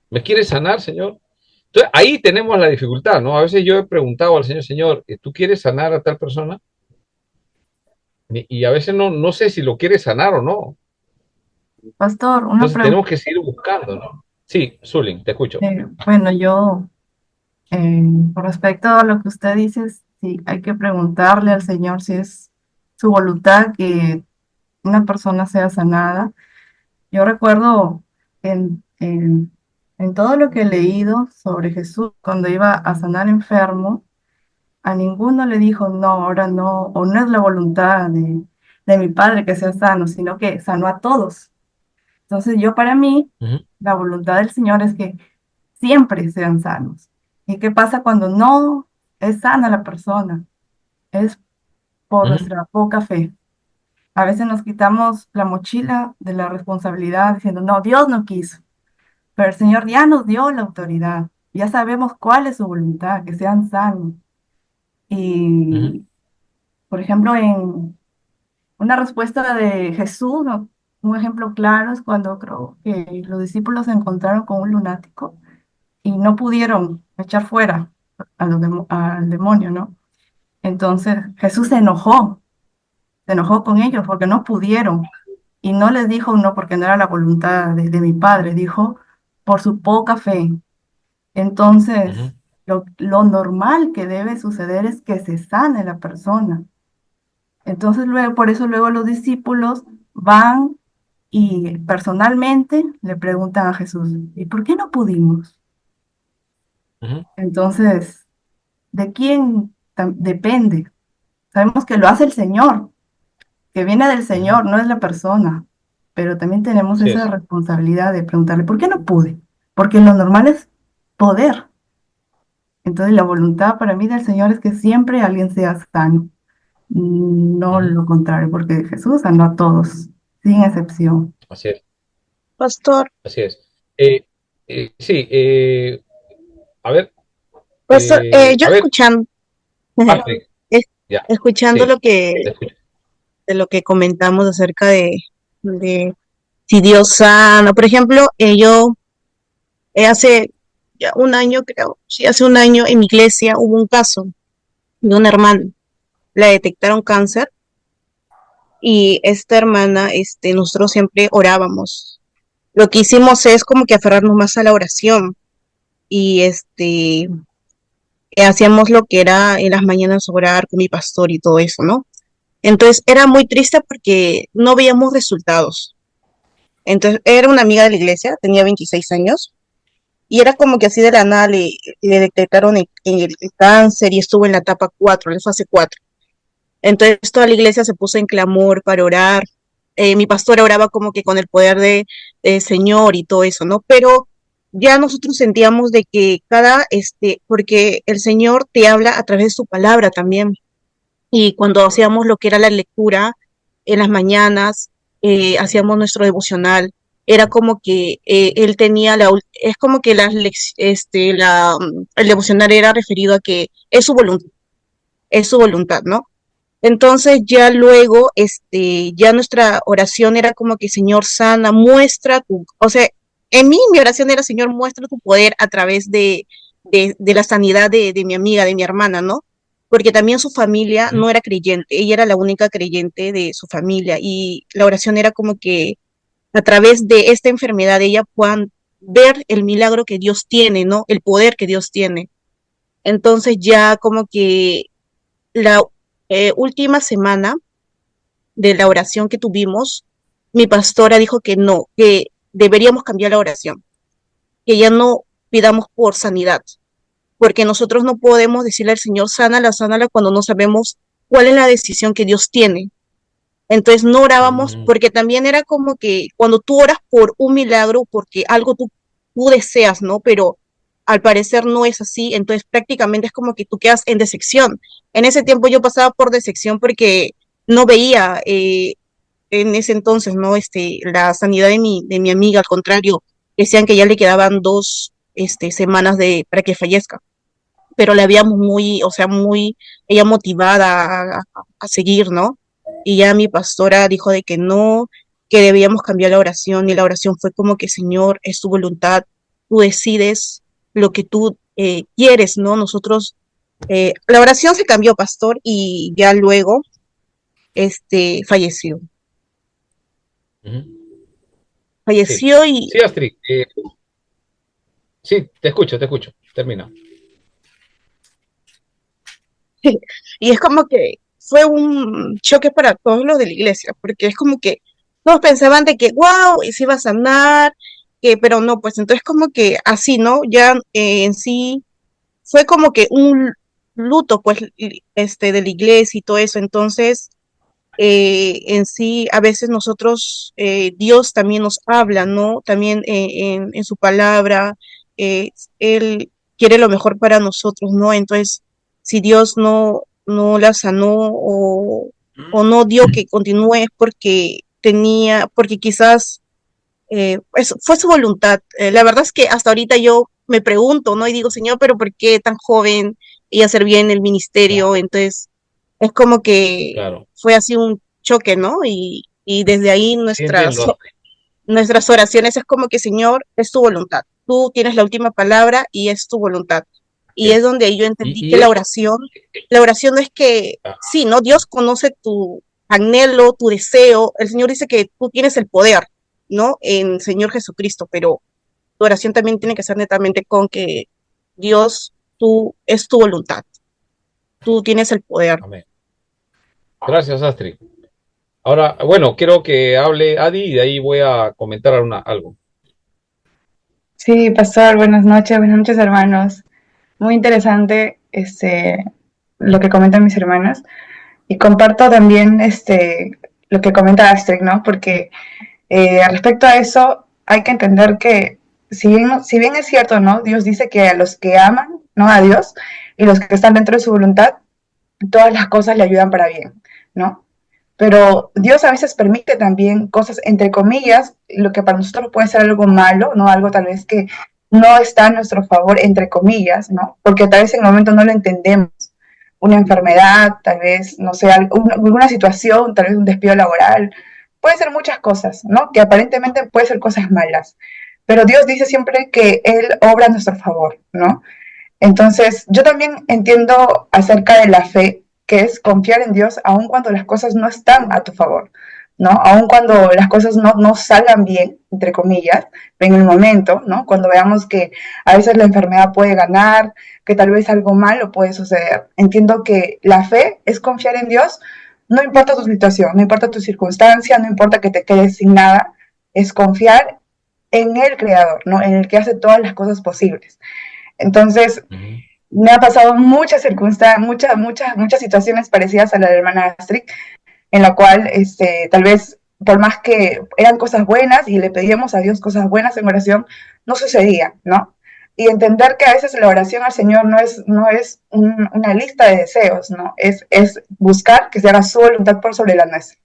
¿Me quieres sanar, Señor? Entonces, ahí tenemos la dificultad, ¿no? A veces yo he preguntado al Señor, Señor, ¿tú quieres sanar a tal persona? Y a veces no sé si lo quieres sanar o no. Pastor, una Entonces pregunta. tenemos que seguir buscando, ¿no? Sí, Zulin, te escucho. Bueno, yo, con respecto a lo que usted dice, sí, hay que preguntarle al Señor si es su voluntad que una persona sea sanada. Yo recuerdo en todo lo que he leído sobre Jesús, cuando iba a sanar enfermo, a ninguno le dijo, no, ahora no, o no es la voluntad de mi Padre que sea sano, sino que sanó a todos. Entonces yo para mí, Ujú, la voluntad del Señor es que siempre sean sanos. ¿Y qué pasa cuando no es sana la persona? Es por ujú, nuestra poca fe. A veces nos quitamos la mochila de la responsabilidad diciendo, no, Dios no quiso, pero el Señor ya nos dio la autoridad. Ya sabemos cuál es su voluntad, que sean sanos. ujú, Y, por ejemplo, en una respuesta de Jesús, ¿no? Un ejemplo claro es cuando creo que los discípulos se encontraron con un lunático y no pudieron echar fuera al demonio, ¿no? Entonces Jesús se enojó con ellos porque no pudieron y no les dijo no porque no era la voluntad de mi Padre, dijo por su poca fe. ujú, Entonces, lo normal que debe suceder es que se sane la persona. Entonces, luego, por eso luego los discípulos van y personalmente le preguntan a Jesús, ¿y por qué no pudimos? ujú, Entonces, ¿de quién depende? Sabemos que lo hace el Señor, que viene del ujú. Señor, no es la persona, pero también tenemos Así esa es. responsabilidad de preguntarle, ¿por qué no pude? Porque lo normal es poder. Entonces, la voluntad para mí del Señor es que siempre alguien sea sano, no Ujú, lo contrario, porque Jesús sanó a todos, sin excepción. así es. Pastor, Así es. Sí, a ver, yo a ver, escuchando, Patrick, es- ya, escuchando sí, te escucho. de lo que comentamos acerca de si Dios sana. Por ejemplo, yo hace ya un año, creo, sí, hace un año en mi iglesia hubo un caso de una hermana, la detectaron cáncer y esta hermana, nosotros siempre orábamos. Lo que hicimos es como que aferrarnos más a la oración y hacíamos lo que era en las mañanas orar con mi pastor y todo eso, ¿no? Entonces era muy triste porque no veíamos resultados. Entonces era una amiga de la iglesia, tenía 26 años, y era como que así de la nada le detectaron el cáncer y estuvo en la etapa 4, en la fase 4. Entonces toda la iglesia se puso en clamor para orar. Mi pastora oraba como que con el poder de Señor y todo eso, ¿no? Pero ya nosotros sentíamos de que porque el Señor te habla a través de su palabra también. Y cuando hacíamos lo que era la lectura en las mañanas, hacíamos nuestro devocional, era como que él tenía es como que el devocional era referido a que es su voluntad, ¿no? Entonces ya luego, ya nuestra oración era como que Señor sana, o sea, en mí mi oración era Señor muestra tu poder a través de la sanidad de mi amiga, de mi hermana, ¿no? Porque también su familia Ujú, no era creyente, ella era la única creyente de su familia y la oración era como que a través de esta enfermedad ella puedan ver el milagro que Dios tiene, ¿no? El poder que Dios tiene. Entonces ya como que la última semana de la oración que tuvimos, mi pastora dijo que no, que deberíamos cambiar la oración, que ya no pidamos por sanidad, porque nosotros no podemos decirle al Señor, sánala cuando no sabemos cuál es la decisión que Dios tiene. Entonces no orábamos ujú, porque también era como que cuando tú oras por un milagro, porque algo tú deseas, ¿no? Pero al parecer no es así, entonces prácticamente es como que tú quedas en decepción. En ese tiempo yo pasaba por decepción porque no veía en ese entonces, ¿no? La sanidad de mi amiga, al contrario, decían que ya le quedaban 2 semanas para que fallezca, pero la veíamos muy, o sea, muy, ella motivada a seguir, ¿no? Y ya mi pastora dijo de que no, que debíamos cambiar la oración, y la oración fue como que, Señor, es tu voluntad, tú decides lo que tú quieres, ¿no? Nosotros, la oración se cambió, pastor, y ya luego, falleció. ujú. Sí, Falleció y sí, Astrid, sí, te escucho, termina. y es como que fue un choque para todos los de la iglesia, porque es como que todos pensaban de que, wow, y se iba a sanar, pero no, pues entonces como que así, ¿no? Ya en sí fue como que un luto, pues, de la iglesia y todo eso. Entonces, en sí, a veces nosotros, Dios también nos habla, ¿no? También en su palabra, eh, Él quiere lo mejor para nosotros, ¿no? Entonces, si Dios no la sanó o no dio que continúe es porque quizás fue su voluntad. La verdad es que hasta ahorita yo me pregunto, ¿no? Y digo, Señor, pero ¿por qué tan joven y hacer bien el ministerio? Claro, Entonces, es como que claro. fue así un choque, ¿no? Y desde ahí Sí entiendo. nuestras oraciones es como que, Señor, es tu voluntad. Tú tienes la última palabra y es tu voluntad. Y es Bien. donde yo entendí que Y eso, la oración no es que, ah, sí, ¿no? Dios conoce tu anhelo, tu deseo. El Señor dice que tú tienes el poder, ¿no? En Señor Jesucristo, pero tu oración también tiene que ser netamente con que Dios, tú, es tu voluntad. Tú tienes el poder. amén. Gracias, Astrid. Ahora, bueno, quiero que hable Adi y de ahí voy a comentar algo. Sí, pastor, buenas noches, hermanos. Muy interesante lo que comentan mis hermanas. Y comparto también lo que comenta Astrid, ¿no? Porque respecto a eso, hay que entender que si bien es cierto, ¿no? Dios dice que a los que aman, ¿no? A Dios y los que están dentro de su voluntad, todas las cosas le ayudan para bien, ¿no? Pero Dios a veces permite también cosas, entre comillas, lo que para nosotros puede ser algo malo, ¿no? Algo tal vez que no está a nuestro favor, entre comillas, ¿no? Porque tal vez en el momento no lo entendemos. Una enfermedad, tal vez, no sé, alguna situación, tal vez un despido laboral, puede ser muchas cosas, ¿no? Que aparentemente puede ser cosas malas. Pero Dios dice siempre que Él obra a nuestro favor, ¿no? Entonces, yo también entiendo acerca de la fe, que es confiar en Dios aun cuando las cosas no están a tu favor, ¿no? Aun cuando las cosas no salgan bien, entre comillas, en el momento, ¿no? Cuando veamos que a veces la enfermedad puede ganar, que tal vez algo malo puede suceder. Entiendo que la fe es confiar en Dios, no importa tu situación, no importa tu circunstancia, no importa que te quedes sin nada, es confiar en el Creador, ¿no? En el que hace todas las cosas posibles. Entonces, Ujú. me ha pasado muchas circunstancias, muchas situaciones parecidas a la de la hermana Astrid, en la cual tal vez por más que eran cosas buenas y le pedíamos a Dios cosas buenas en oración, no sucedía, ¿no? Y entender que a veces la oración al Señor no es una lista de deseos, ¿no? Es buscar que se haga su voluntad por sobre la nuestra.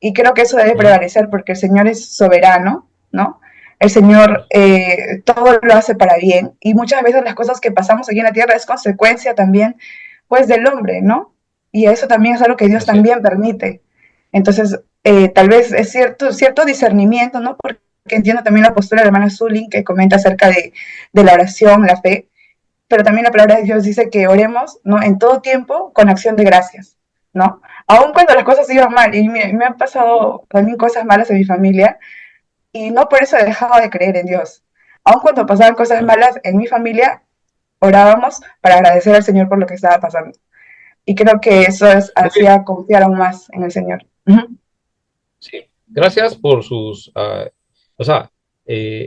Y creo que eso debe Ujú. prevalecer porque el Señor es soberano, ¿no? El Señor todo lo hace para bien y muchas veces las cosas que pasamos aquí en la tierra es consecuencia también, pues, del hombre, ¿no? Y eso también es algo que Dios Así es. también permite. Entonces, tal vez es cierto discernimiento, ¿no? Porque entiendo también la postura de la hermana Zulin que comenta acerca de la oración, la fe, pero también la palabra de Dios dice que oremos, ¿no? En todo tiempo con acción de gracias, ¿no? Aun cuando las cosas iban mal, y me han pasado también cosas malas en mi familia, y no por eso he dejado de creer en Dios. Aun cuando pasaban cosas Claro. malas en mi familia, orábamos para agradecer al Señor por lo que estaba pasando. Y creo que eso Muy bien. hacía confiar aún más en el Señor. Uh -huh. Sí. Gracias por sus... o sea,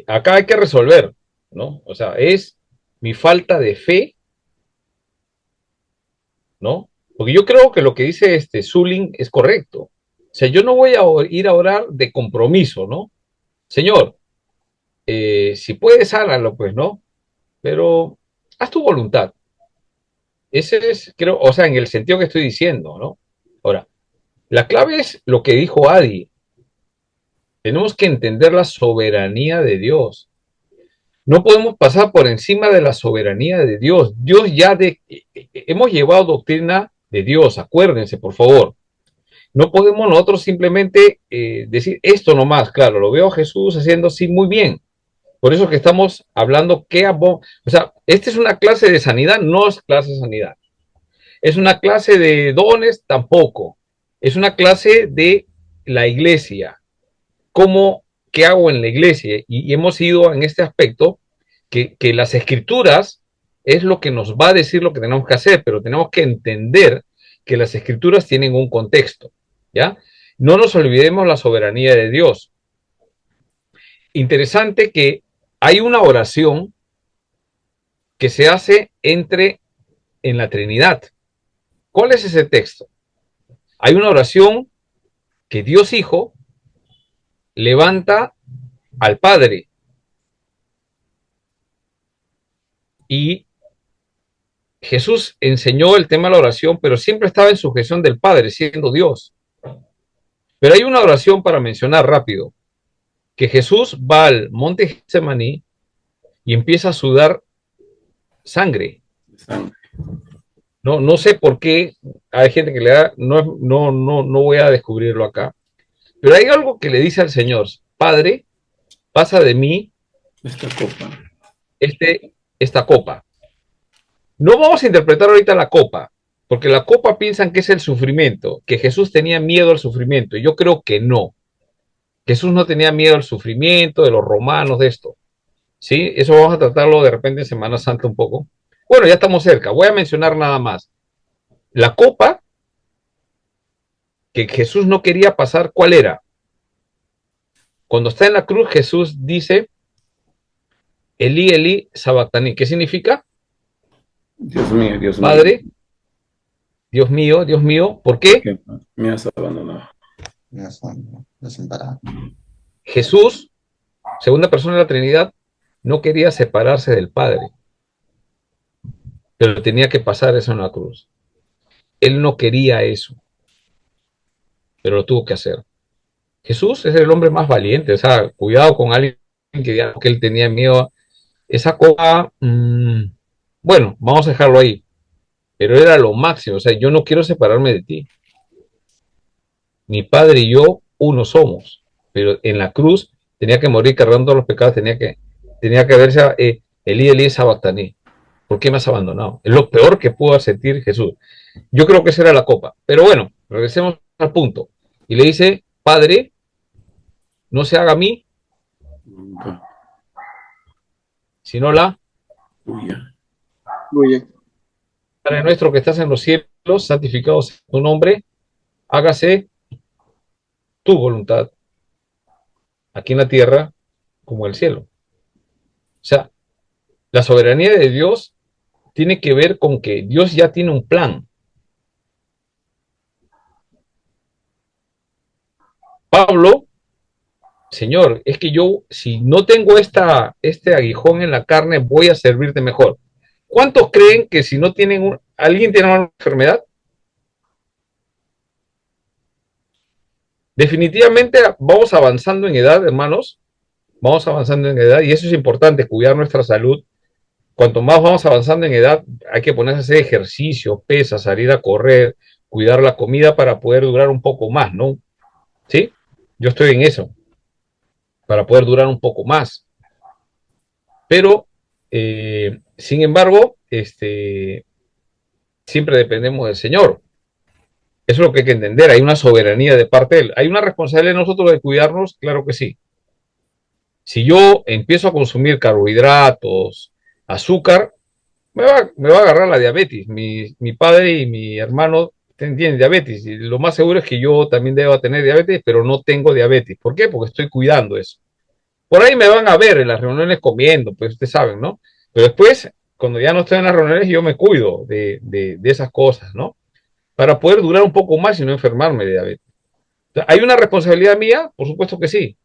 acá hay que resolver, ¿no? O sea, es mi falta de fe, ¿no? Porque yo creo que lo que dice este Zulin es correcto. O sea, yo no voy a ir a orar de compromiso, ¿no? Señor, si puedes, hágalo, pues, ¿no? Pero haz tu voluntad. Ese es, creo, o sea, en el sentido que estoy diciendo, ¿no? Ahora, la clave es lo que dijo Adi. Tenemos que entender la soberanía de Dios. No podemos pasar por encima de la soberanía de Dios. Hemos llevado doctrina de Dios, acuérdense, por favor. No podemos nosotros simplemente decir esto nomás, claro, lo veo a Jesús haciendo así muy bien. Por eso que estamos hablando o sea, esta es una clase de sanidad, no es clase de sanidad. Es una clase de dones, tampoco. Es una clase de la iglesia. ¿Cómo, qué hago en la iglesia? Y hemos ido en este aspecto que las escrituras es lo que nos va a decir lo que tenemos que hacer, pero tenemos que entender que las escrituras tienen un contexto, ¿ya? No nos olvidemos la soberanía de Dios. Interesante que hay una oración que se hace en la Trinidad. ¿Cuál es ese texto? Hay una oración que Dios Hijo levanta al Padre y Jesús enseñó el tema de la oración, pero siempre estaba en sujeción del Padre, siendo Dios. Pero hay una oración para mencionar rápido, que Jesús va al monte Getsemaní y empieza a sudar sangre. No sé por qué hay gente que le da, no voy a descubrirlo acá, pero hay algo que le dice al Señor: Padre, pasa de mí esta copa. No vamos a interpretar ahorita la copa, porque la copa piensan que es el sufrimiento, que Jesús tenía miedo al sufrimiento, y yo creo que no. Jesús no tenía miedo al sufrimiento de los romanos, de esto. ¿Sí? Eso vamos a tratarlo de repente en Semana Santa un poco. Bueno, ya estamos cerca. Voy a mencionar nada más. La copa que Jesús no quería pasar, ¿cuál era? Cuando está en la cruz, Jesús dice: Elí, Elí, sabactani. ¿Qué significa? Dios mío, Dios mío. Padre, Dios mío, ¿por qué? Me has abandonado. Jesús, segunda persona de la Trinidad, no quería separarse del Padre, pero tenía que pasar eso en la cruz. Él no quería eso, pero lo tuvo que hacer. Jesús es el hombre más valiente. O sea, cuidado con alguien que diga que él tenía miedo. Esa copa, bueno, vamos a dejarlo ahí, pero era lo máximo. O sea, yo no quiero separarme de ti. Mi Padre y yo uno somos, pero en la cruz tenía que morir cargando todos los pecados, tenía que verse Elí, Elí, sabactani. ¿Por qué me has abandonado? Es lo peor que pudo sentir Jesús. Yo creo que esa era la copa. Pero bueno, regresemos al punto. Y le dice: Padre, no se haga a mí, sino la tuya. Padre nuestro que estás en los cielos, santificado sea tu nombre, hágase tu voluntad, aquí en la tierra como en el cielo. O sea, la soberanía de Dios tiene que ver con que Dios ya tiene un plan. Pablo: Señor, es que yo, si no tengo este aguijón en la carne, voy a servirte mejor. ¿Cuántos creen que si no tienen alguien tiene una enfermedad? Definitivamente vamos avanzando en edad, hermanos. Vamos avanzando en edad y eso es importante, cuidar nuestra salud. Cuanto más vamos avanzando en edad, hay que ponerse a hacer ejercicio, pesas, salir a correr, cuidar la comida para poder durar un poco más, ¿no? ¿Sí? Yo estoy en eso, para poder durar un poco más. Pero, sin embargo, siempre dependemos del Señor. Eso es lo que hay que entender. Hay una soberanía de parte de Él. ¿Hay una responsabilidad de nosotros de cuidarnos? Claro que sí. Si yo empiezo a consumir carbohidratos, azúcar, me va a agarrar la diabetes. Mi padre y mi hermano tienen diabetes y lo más seguro es que yo también deba tener diabetes, pero no tengo diabetes. ¿Por qué? Porque estoy cuidando eso. Por ahí me van a ver en las reuniones comiendo, pues ustedes saben, ¿no? Pero después, cuando ya no estoy en las reuniones, yo me cuido de esas cosas, ¿no? Para poder durar un poco más y no enfermarme de diabetes. ¿Hay una responsabilidad mía? Por supuesto que sí,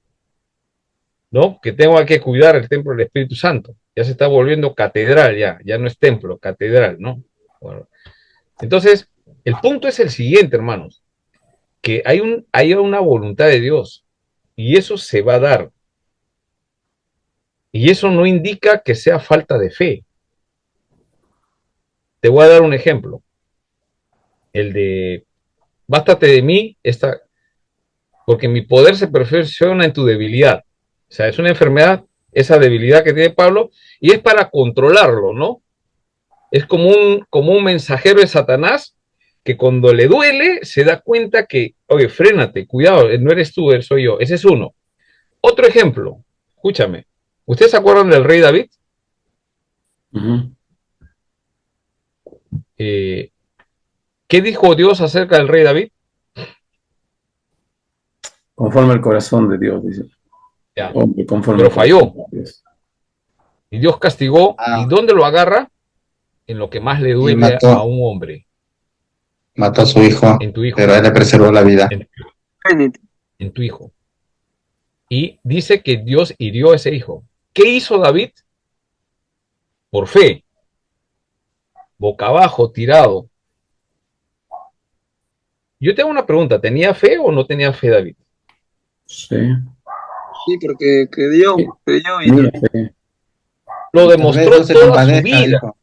¿no? Que tengo que cuidar el templo del Espíritu Santo. Ya se está volviendo catedral, ya no es templo, catedral, ¿no? Bueno, entonces, el punto es el siguiente, hermanos, que hay una voluntad de Dios y eso se va a dar. Y eso no indica que sea falta de fe. Te voy a dar un ejemplo. El de, bástate de mí, porque mi poder se perfecciona en tu debilidad. O sea, es una enfermedad, esa debilidad que tiene Pablo, y es para controlarlo, ¿no? Es como un mensajero de Satanás que cuando le duele se da cuenta que, oye, frénate, cuidado, no eres tú, soy yo. Ese es uno. Otro ejemplo, escúchame. ¿Ustedes se acuerdan del rey David? ¿Qué dijo Dios acerca del rey David? Conforme al corazón de Dios, dice. Ya. Hombre, pero falló. Y Dios castigó. ¿Y dónde lo agarra? En lo que más le duele a un hombre. mató a su hijo, En tu hijo. pero él le preservó la vida. En tu hijo. Y dice que Dios hirió a ese hijo. ¿Qué hizo David? Por fe. Boca abajo, tirado. Yo tengo una pregunta. ¿Tenía fe o no tenía fe David? Sí. Sí, porque creyó y Tenía fe. Lo Tal vez demostró Dios se toda su compadezca, vida. dijo.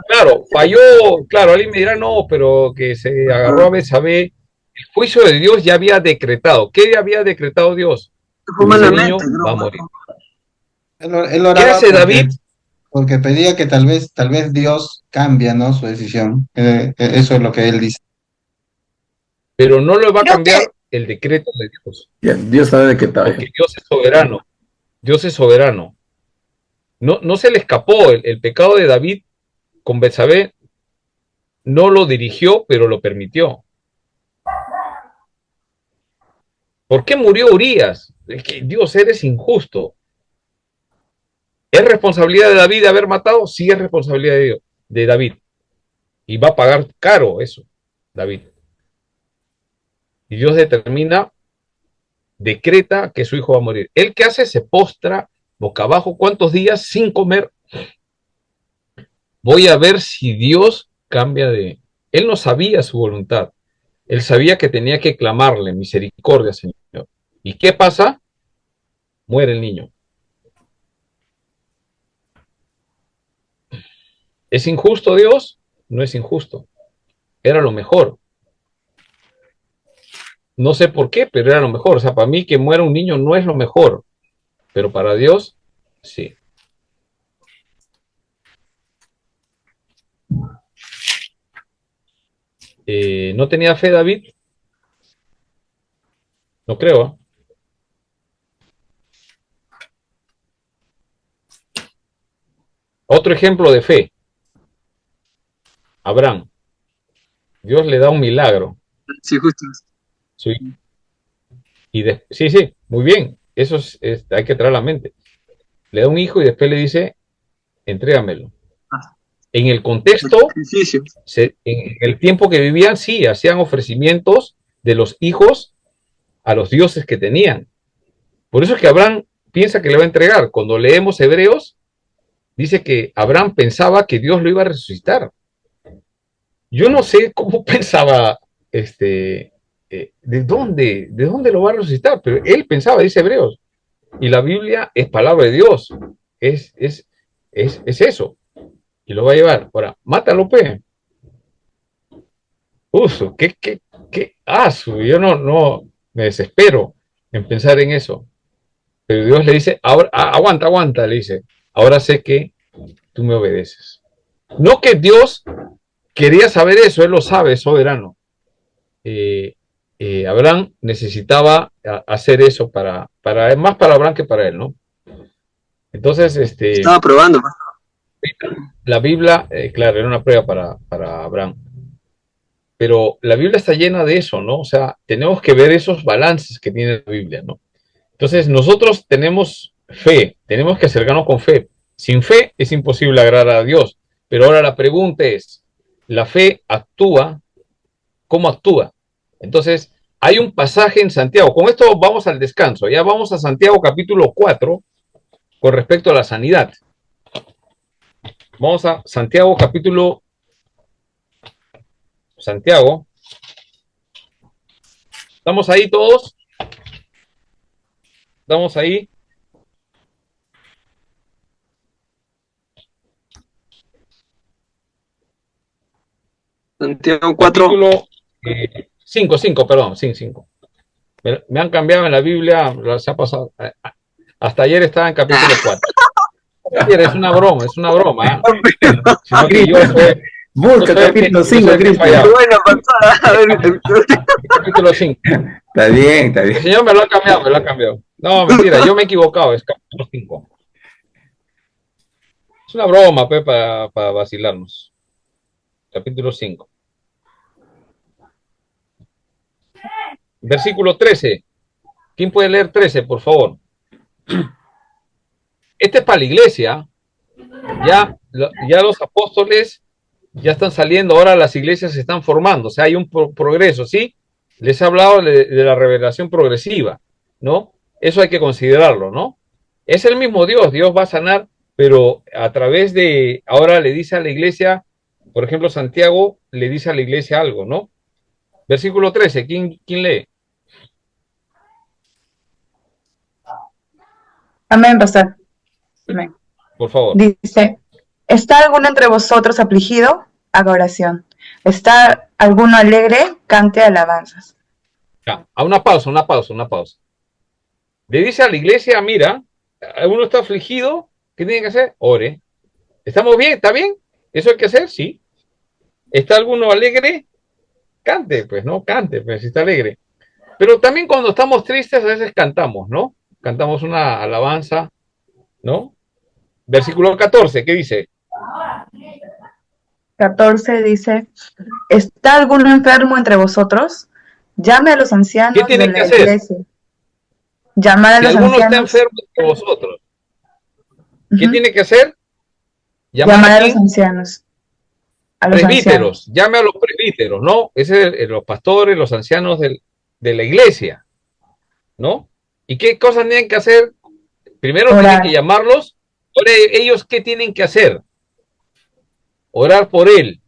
Claro, falló. Claro, alguien me dirá, no, pero que se agarró a Betsabé. El juicio de Dios ya había decretado. ¿Qué había decretado Dios? Ese niño va a morir. Él ¿Qué oraba hace David? porque pedía que tal vez Dios cambia, ¿no? Su decisión. Eso es lo que él dice. Pero no lo va a Creo cambiar que el decreto de Dios. Ya, Dios sabe de qué tal. Porque Dios es soberano. Dios es soberano. No se le escapó el pecado de David con Betsabé. No lo dirigió, pero lo permitió. ¿Por qué murió Urías? Es que Dios, eres injusto. ¿Es responsabilidad de David haber matado? Sí, es responsabilidad de David. Y va a pagar caro eso, David. Y Dios determina, decreta que su hijo va a morir. ¿Él qué hace? Se postra boca abajo. ¿Cuántos días sin comer? Voy a ver si Dios cambia de... Él no sabía su voluntad. Él sabía que tenía que clamarle misericordia, Señor. ¿Y qué pasa? Muere el niño. ¿Es injusto Dios? No es injusto. Era lo mejor. No sé por qué, pero era lo mejor. O sea, para mí que muera un niño no es lo mejor, pero para Dios, sí. ¿No tenía fe David? No creo. Otro ejemplo de fe. Abraham. Dios le da un milagro. Sí, justo. Sí, sí, muy bien. Eso hay que traer a la mente. Le da un hijo y después le dice, entrégamelo. En el contexto, en el tiempo que vivían, sí, hacían ofrecimientos de los hijos a los dioses que tenían. Por eso es que Abraham piensa que le va a entregar. Cuando leemos Hebreos, dice que Abraham pensaba que Dios lo iba a resucitar. Yo no sé cómo pensaba, ¿de dónde lo va a resucitar? Pero él pensaba, dice Hebreos. Y la Biblia es palabra de Dios. Es eso. Y lo va a llevar. Ahora, mátalo, pe. Uso, qué aso. Yo no me desespero en pensar en eso. Pero Dios le dice, ahora, aguanta, le dice, ahora sé que tú me obedeces. No que Dios quería saber eso, él lo sabe, es soberano. Abraham necesitaba hacer eso más para Abraham que para él, ¿no? Entonces, Estaba probando. la Biblia, claro, era una prueba para Abraham. Pero la Biblia está llena de eso, ¿no? O sea, tenemos que ver esos balances que tiene la Biblia, ¿no? Entonces, nosotros tenemos fe, tenemos que acercarnos con fe. Sin fe es imposible agradar a Dios. Pero ahora la pregunta es, ¿la fe actúa? ¿Cómo actúa? Entonces, hay un pasaje en Santiago. Con esto vamos al descanso. Ya vamos a Santiago capítulo 4 con respecto a la sanidad. Vamos a Santiago capítulo... Santiago. ¿Estamos ahí todos? ¿Estamos ahí? Santiago 4. Capítulo 5, perdón, 5. Me han cambiado en la Biblia, se ha pasado. Hasta ayer estaba en capítulo 4. Es una broma, Sino que yo soy, Busca capítulo 5, Cristian. Bueno, pasada. Capítulo 5. Está bien. El Señor me lo ha cambiado. No, mentira, yo me he equivocado, es capítulo 5. Es una broma, para vacilarnos. Capítulo 5. Versículo 13. ¿Quién puede leer 13, por favor? Este es para la iglesia. Ya los apóstoles ya están saliendo, ahora las iglesias se están formando, o sea, hay un progreso, ¿sí? Les he hablado de la revelación progresiva, ¿no? Eso hay que considerarlo, ¿no? Es el mismo Dios, Dios va a sanar, pero a través de, ahora le dice a la iglesia, por ejemplo, Santiago le dice a la iglesia algo, ¿no? Versículo 13, ¿quién lee? Amén, pastor. Amén. Por favor. Dice, ¿está alguno entre vosotros afligido? Haga oración. ¿Está alguno alegre? Cante alabanzas. Ya, a una pausa. Le dice a la iglesia, mira, uno está afligido, ¿qué tiene que hacer? Ore. ¿Estamos bien? ¿Está bien? ¿Eso hay que hacer? Sí. ¿Está alguno alegre? Cante, pues, ¿no? Cante, pues, si está alegre. Pero también cuando estamos tristes, a veces cantamos, ¿no? Cantamos una alabanza, ¿no? Versículo 14, ¿qué dice? 14 dice, ¿está alguno enfermo entre vosotros? Llame a los ancianos ¿Qué tienen de que la hacer? iglesia. Llamar a Si los alguno está ancianos. enfermo entre vosotros, ¿qué Ujú. tiene que hacer? Llamar ¿A a los quién? ancianos. A los Presbíteros. ancianos. Llame a los presbíteros, ¿no? Ese es los pastores, los ancianos de la iglesia, ¿no? ¿Y qué cosas tienen que hacer? Primero tienen que Orar. llamarlos. Ahora, ellos, ¿qué tienen que hacer? Orar por él.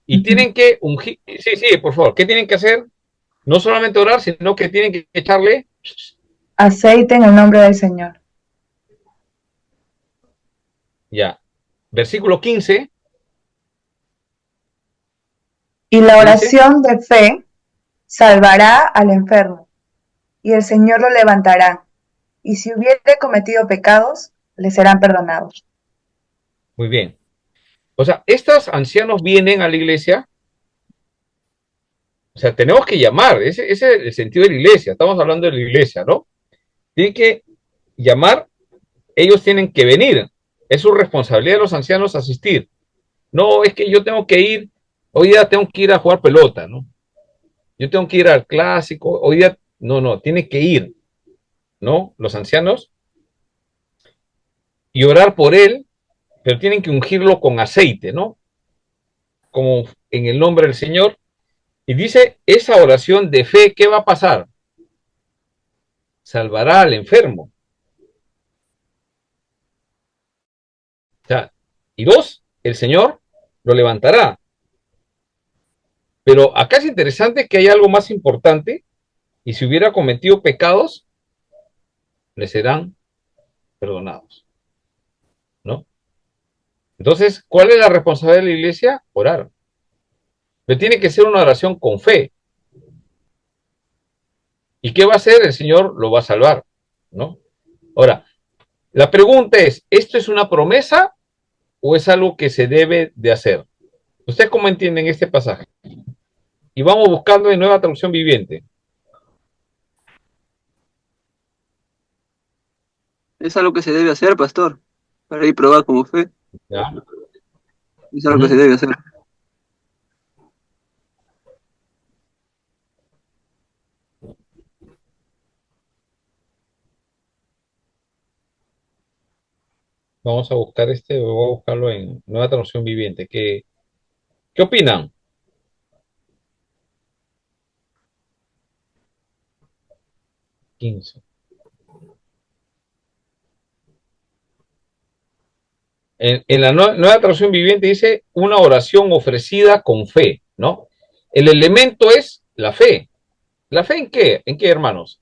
Y Ujú. tienen que ungir. Sí, por favor. ¿Qué tienen que hacer? No solamente orar, sino que tienen que echarle. Aceite en el nombre del Señor. Ya. Versículo 15. Y la ¿Qué dice? oración de fe salvará al enfermo, y el Señor lo levantará, y si hubiere cometido pecados, le serán perdonados. Muy bien. O sea, estos ancianos vienen a la iglesia. O sea, tenemos que llamar. Ese es el sentido de la iglesia. Estamos hablando de la iglesia, ¿no? Tienen que llamar. Ellos tienen que venir. Es su responsabilidad de los ancianos asistir. No, es que yo tengo que ir. Hoy día tengo que ir a jugar pelota, ¿no? Yo tengo que ir al clásico. Hoy día, no, tiene que ir, ¿no? Los ancianos y orar por él, pero tienen que ungirlo con aceite, ¿no? Como en el nombre del Señor. Y dice, esa oración de fe, ¿qué va a pasar? Salvará al enfermo. O sea, y dos, el Señor lo levantará. Pero acá es interesante que hay algo más importante, y si hubiera cometido pecados, le serán perdonados, ¿no? Entonces, ¿cuál es la responsabilidad de la iglesia? Orar. Pero tiene que ser una oración con fe. ¿Y qué va a hacer? El Señor lo va a salvar, ¿no? Ahora, la pregunta es, ¿esto es una promesa o es algo que se debe de hacer? ¿Ustedes cómo entienden este pasaje? Y vamos buscando en Nueva Traducción Viviente. Es algo que se debe hacer, pastor, para ir probar como fe. ¿Ya? Es algo que se debe hacer. Vamos a buscar voy a buscarlo en Nueva Traducción Viviente. ¿Qué opinan? Quince. En la Nueva Traducción Viviente dice una oración ofrecida con fe, ¿no? El elemento es la fe. ¿La fe en qué? ¿En qué, hermanos?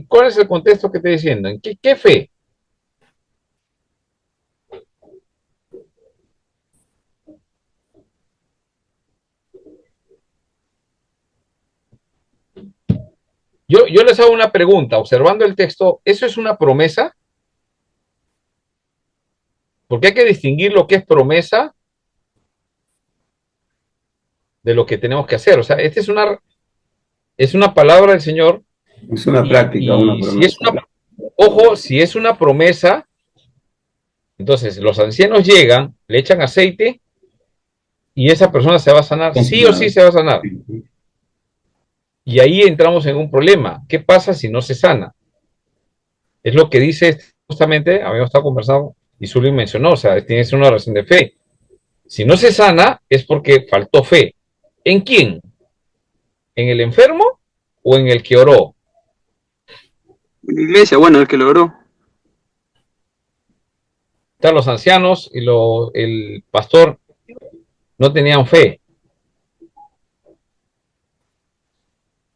¿Cuál es el contexto que estoy diciendo? ¿En qué fe? Yo les hago una pregunta, observando el texto, ¿eso es una promesa? Porque hay que distinguir lo que es promesa de lo que tenemos que hacer. O sea, esta es una palabra del Señor. Es una práctica, una promesa. Si es una promesa, entonces los ancianos llegan, le echan aceite y esa persona se va a sanar. Sí o sí se va a sanar. Y ahí entramos en un problema. ¿Qué pasa si no se sana? Es lo que dice justamente, habíamos estado conversando y Zully mencionó, o sea, tienes una oración de fe. Si no se sana, es porque faltó fe. ¿En quién? ¿En el enfermo o en el que oró? En la iglesia, bueno, el que logró. Están los ancianos y el pastor no tenían fe.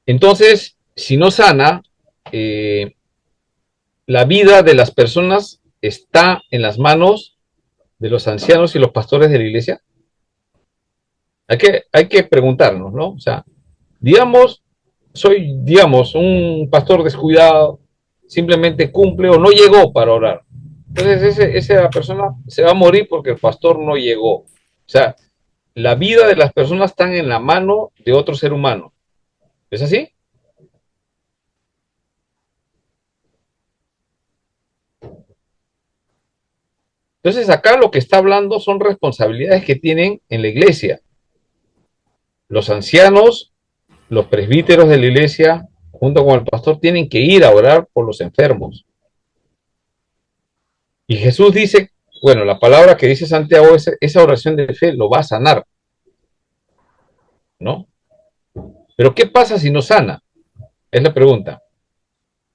Entonces, si no sana, la vida de las personas está en las manos de los ancianos y los pastores de la iglesia. Hay que preguntarnos, ¿no? O sea, digamos, digamos, un pastor descuidado, simplemente cumple o no llegó para orar. Entonces, esa persona se va a morir porque el pastor no llegó. O sea, la vida de las personas está en la mano de otro ser humano. ¿Es así? Entonces, acá lo que está hablando son responsabilidades que tienen en la iglesia. Los ancianos, los presbíteros de la iglesia, junto con el pastor, tienen que ir a orar por los enfermos. Y Jesús dice, bueno, la palabra que dice Santiago, esa oración de fe lo va a sanar, ¿no? Pero ¿qué pasa si no sana? Es la pregunta.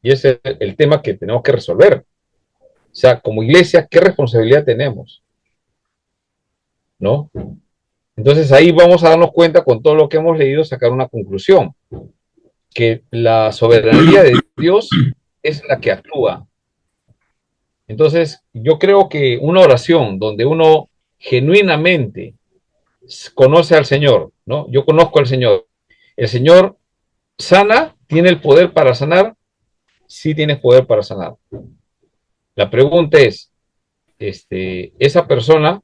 Y ese es el tema que tenemos que resolver. O sea, como iglesia, ¿qué responsabilidad tenemos? ¿No? Entonces ahí vamos a darnos cuenta con todo lo que hemos leído, sacar una conclusión, que la soberanía de Dios es la que actúa. Entonces yo creo que una oración donde uno genuinamente conoce al Señor, ¿no? Yo conozco al Señor. El Señor sana, tiene el poder para sanar, sí tienes poder para sanar. La pregunta es, esa persona,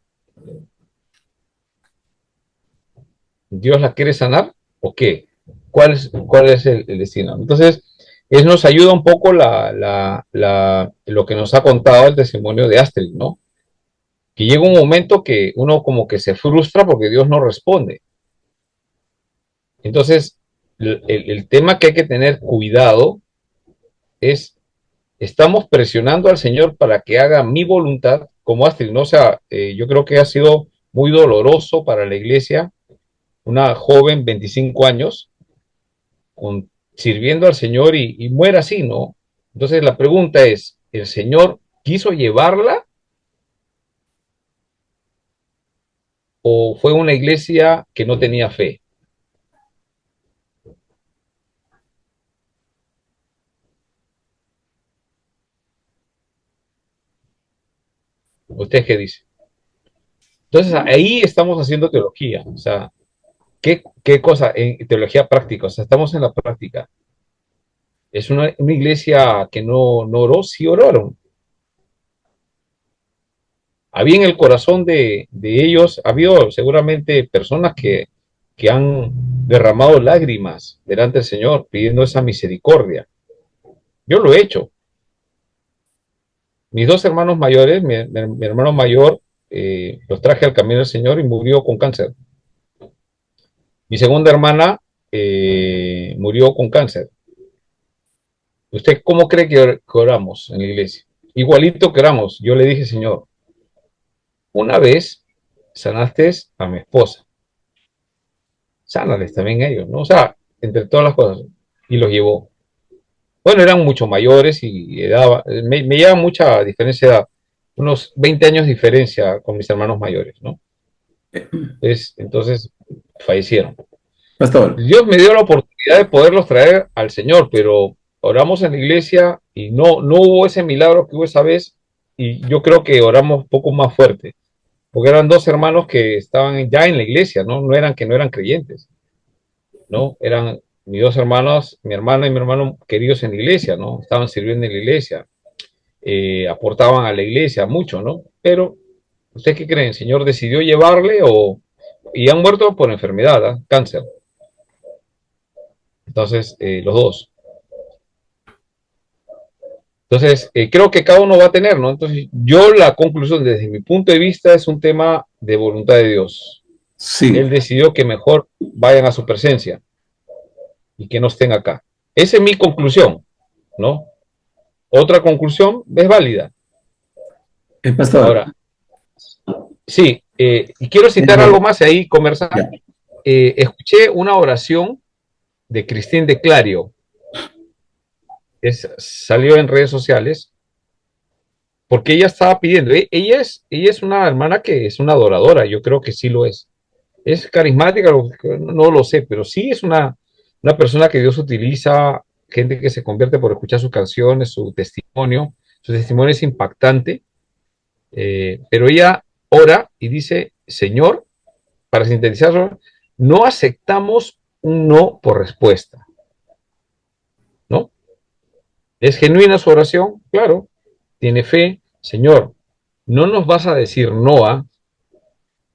¿Dios la quiere sanar o qué? ¿Cuál es el destino? Entonces, eso nos ayuda un poco lo que nos ha contado el testimonio de Astrid, ¿no? Que llega un momento que uno como que se frustra porque Dios no responde. Entonces, el tema que hay que tener cuidado es, estamos presionando al Señor para que haga mi voluntad, como Astrid, ¿no? O sea, yo creo que ha sido muy doloroso para la iglesia, una joven, 25 años, sirviendo al Señor y muere así, ¿no? Entonces la pregunta es, ¿el Señor quiso llevarla o fue una iglesia que no tenía fe? ¿Usted qué dice? Entonces ahí estamos haciendo teología, o sea, ¿qué cosa? En teología práctica, o sea, estamos en la práctica. Es una iglesia que no oró, sí oraron. Había en el corazón de ellos, ha habido seguramente personas que han derramado lágrimas delante del Señor pidiendo esa misericordia. Yo lo he hecho. Mis dos hermanos mayores, mi hermano mayor, los traje al camino del Señor y murió con cáncer. Mi segunda hermana murió con cáncer. ¿Usted cómo cree que oramos en la iglesia? Igualito que oramos. Yo le dije, Señor, una vez sanaste a mi esposa, sánales también a ellos, ¿no? O sea, entre todas las cosas. Y los llevó. Bueno, eran mucho mayores y me lleva mucha diferencia de edad, unos 20 años de diferencia con mis hermanos mayores, ¿no? Entonces fallecieron. Pastor, Dios me dio la oportunidad de poderlos traer al Señor, pero oramos en la iglesia y no hubo ese milagro que hubo esa vez, y yo creo que oramos un poco más fuerte, porque eran dos hermanos que estaban ya en la iglesia, ¿no? No eran que no eran creyentes, ¿no? Eran mis dos hermanos, mi hermana y mi hermano queridos en la iglesia, ¿no? Estaban sirviendo en la iglesia, aportaban a la iglesia mucho, ¿no? Pero, ¿ustedes qué creen? ¿El Señor decidió llevarle y han muerto por enfermedad, ¿eh? Cáncer? Entonces, los dos. Entonces, creo que cada uno va a tener, ¿no? Entonces, yo la conclusión desde mi punto de vista es un tema de voluntad de Dios. sí, Él decidió que mejor vayan a su presencia y que no estén acá. Esa es mi conclusión, ¿no? Otra conclusión es válida. pastor, Ahora, sí, Y quiero citar algo más ahí, conversar. Ya. Escuché una oración de Christine de Clario, salió en redes sociales, porque ella estaba pidiendo, ella es una hermana que es una adoradora, yo creo que sí lo es. Es carismática, no lo sé, pero sí es una persona que Dios utiliza, gente que se convierte por escuchar sus canciones, su testimonio es impactante, pero ella ora y dice, Señor, para sintetizarlo, no aceptamos un no por respuesta, ¿no? Es genuina su oración, claro, tiene fe, Señor, no nos vas a decir no a...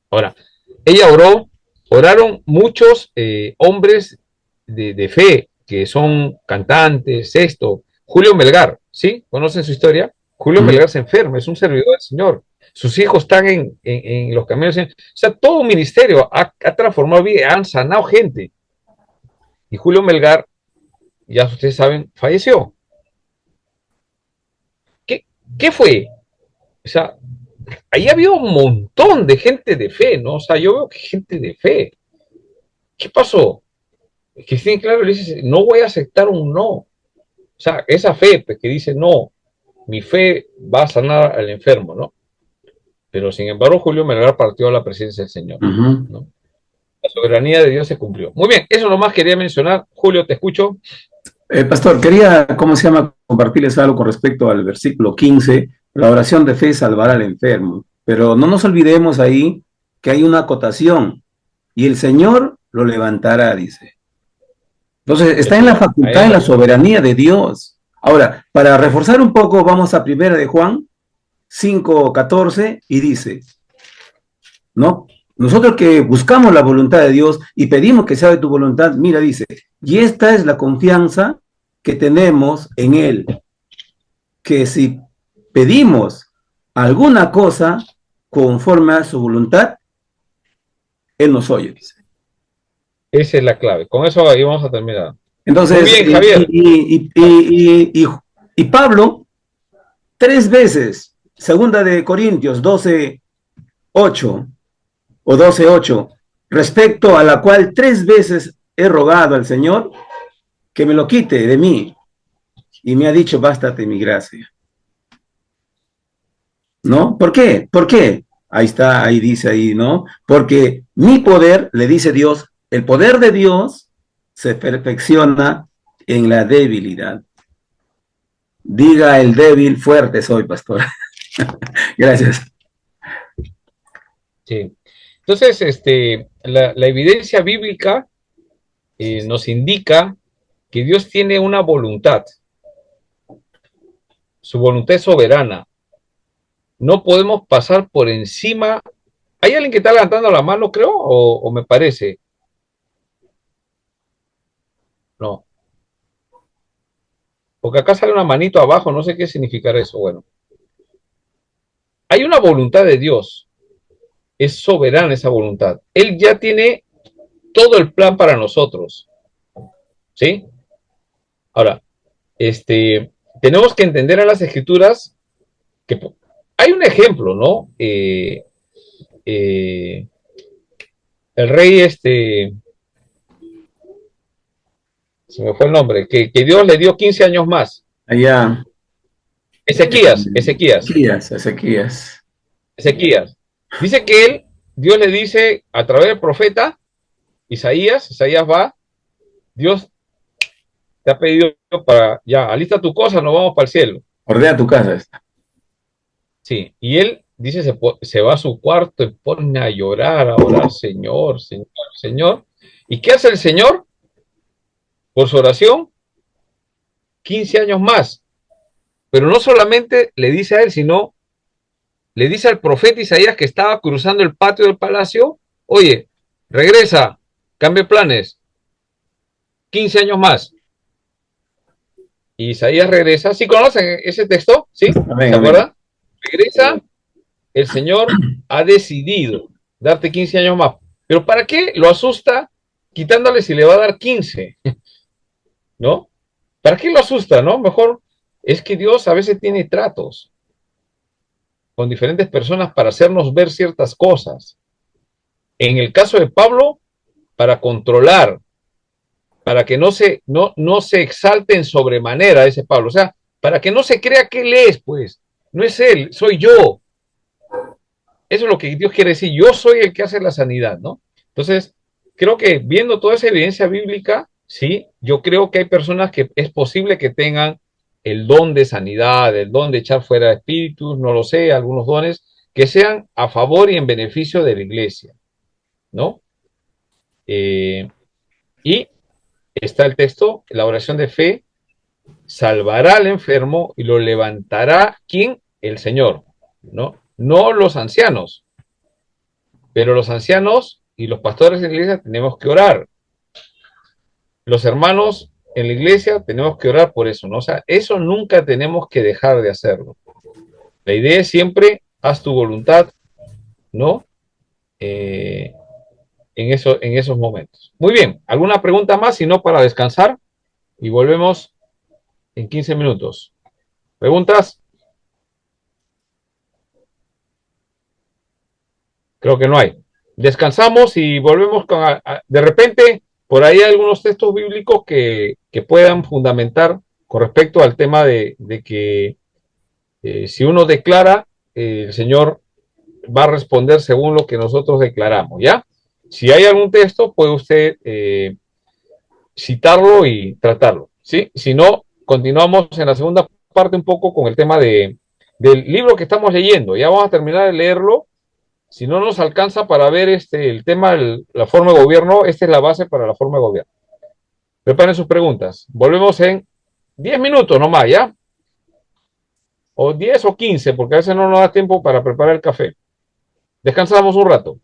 Ahora, ella oraron muchos hombres de fe, que son cantantes, Julio Melgar, ¿sí? ¿Conocen su historia? Julio Melgar se enferma, es un servidor del Señor. Sus hijos están en los caminos. O sea, todo un ministerio ha transformado vida, han sanado gente. Y Julio Melgar, ya ustedes saben, falleció. ¿Qué fue? O sea, ahí había un montón de gente de fe, ¿no? O sea, yo veo que gente de fe. ¿Qué pasó? Cristina, claro, le dice, no voy a aceptar un no. O sea, esa fe pues, que dice, no, mi fe va a sanar al enfermo, ¿no? Pero sin embargo, Julio Melgar partió a la presencia del Señor, ¿no? La soberanía de Dios se cumplió. Muy bien, eso nomás quería mencionar. Julio, te escucho. Pastor, quería, ¿cómo se llama?, compartirles algo con respecto al versículo 15, la oración de fe salvará al enfermo. Pero no nos olvidemos ahí que hay una acotación, y el Señor lo levantará, dice. Entonces, está en la facultad, en la soberanía de Dios. Ahora, para reforzar un poco, vamos a 1 de Juan 5:14, y dice, ¿no? Nosotros que buscamos la voluntad de Dios y pedimos que sea de tu voluntad, mira, dice, y esta es la confianza que tenemos en Él, que si pedimos alguna cosa conforme a su voluntad, Él nos oye, dice. Esa es la clave. Con eso ahí vamos a terminar. Entonces, muy bien, Javier. Y Pablo, 3 veces, 2 12:8 o 12:8, respecto a la cual 3 veces he rogado al Señor que me lo quite de mí, y me ha dicho, bástate mi gracia. ¿No? ¿Por qué? ¿Por qué? Ahí está, ahí dice ahí, ¿no? Porque mi poder, le dice Dios, el poder de Dios se perfecciona en la debilidad. Diga el débil, fuerte soy, pastor. Gracias. Sí. Entonces, la evidencia bíblica nos indica que Dios tiene una voluntad. Su voluntad es soberana. No podemos pasar por encima. ¿Hay alguien que está levantando la mano, creo? ¿O me parece? No. Porque acá sale una manito abajo, no sé qué significará eso. Bueno. Hay una voluntad de Dios. Es soberana esa voluntad. Él ya tiene todo el plan para nosotros. ¿Sí? Ahora, tenemos que entender a las escrituras que hay un ejemplo, ¿no? El rey, se me fue el nombre, que Dios le dio 15 años más. Allá. Ezequías. Dice que Dios le dice a través del profeta Isaías va, Dios te ha pedido para, ya, alista tu cosa, nos vamos para el cielo. Ordena tu casa. Sí, y él dice, se va a su cuarto y pone a llorar, a orar, Señor, Señor, Señor. ¿Y qué hace el Señor? Por su oración, 15 años más. Pero no solamente le dice a él, sino le dice al profeta Isaías que estaba cruzando el patio del palacio, oye, regresa, cambia planes, 15 años más. Y Isaías regresa. ¿Sí conocen ese texto? ¿Sí? ¿Se acuerdan? Regresa, el Señor ha decidido darte 15 años más. ¿Pero para qué lo asusta quitándole si le va a dar 15? ¿No? ¿Para qué lo asusta, no? Mejor es que Dios a veces tiene tratos. con diferentes personas para hacernos ver ciertas cosas. En el caso de Pablo, para controlar, para que no se exalte en sobremanera ese Pablo. O sea, para que no se crea que él es, pues. No es él, soy yo. Eso es lo que Dios quiere decir. Yo soy el que hace la sanidad, ¿no? Entonces, creo que viendo toda esa evidencia bíblica, sí, yo creo que hay personas que es posible que tengan el don de sanidad, el don de echar fuera espíritus, no lo sé, algunos dones que sean a favor y en beneficio de la iglesia, ¿no? Y está el texto, la oración de fe salvará al enfermo y lo levantará, ¿quién? El Señor, ¿no? No los ancianos, pero los ancianos y los pastores de la iglesia tenemos que orar. Los hermanos en la iglesia tenemos que orar por eso, ¿no? O sea, eso nunca tenemos que dejar de hacerlo. La idea es siempre, haz tu voluntad, ¿no? En esos momentos. Muy bien, ¿alguna pregunta más? Si no, para descansar y volvemos en 15 minutos. ¿Preguntas? Creo que no hay. Descansamos y volvemos con... de repente, por ahí hay algunos textos bíblicos que puedan fundamentar con respecto al tema de que si uno declara, el Señor va a responder según lo que nosotros declaramos, ¿ya? Si hay algún texto, puede usted citarlo y tratarlo, ¿sí? Si no, continuamos en la segunda parte un poco con el tema del libro que estamos leyendo. Ya vamos a terminar de leerlo. Si no nos alcanza para ver el tema de la forma de gobierno, esta es la base para la forma de gobierno. Preparen sus preguntas. Volvemos en 10 minutos nomás, ¿ya? O 10 o 15, porque a veces no nos da tiempo para preparar el café. Descansamos un rato.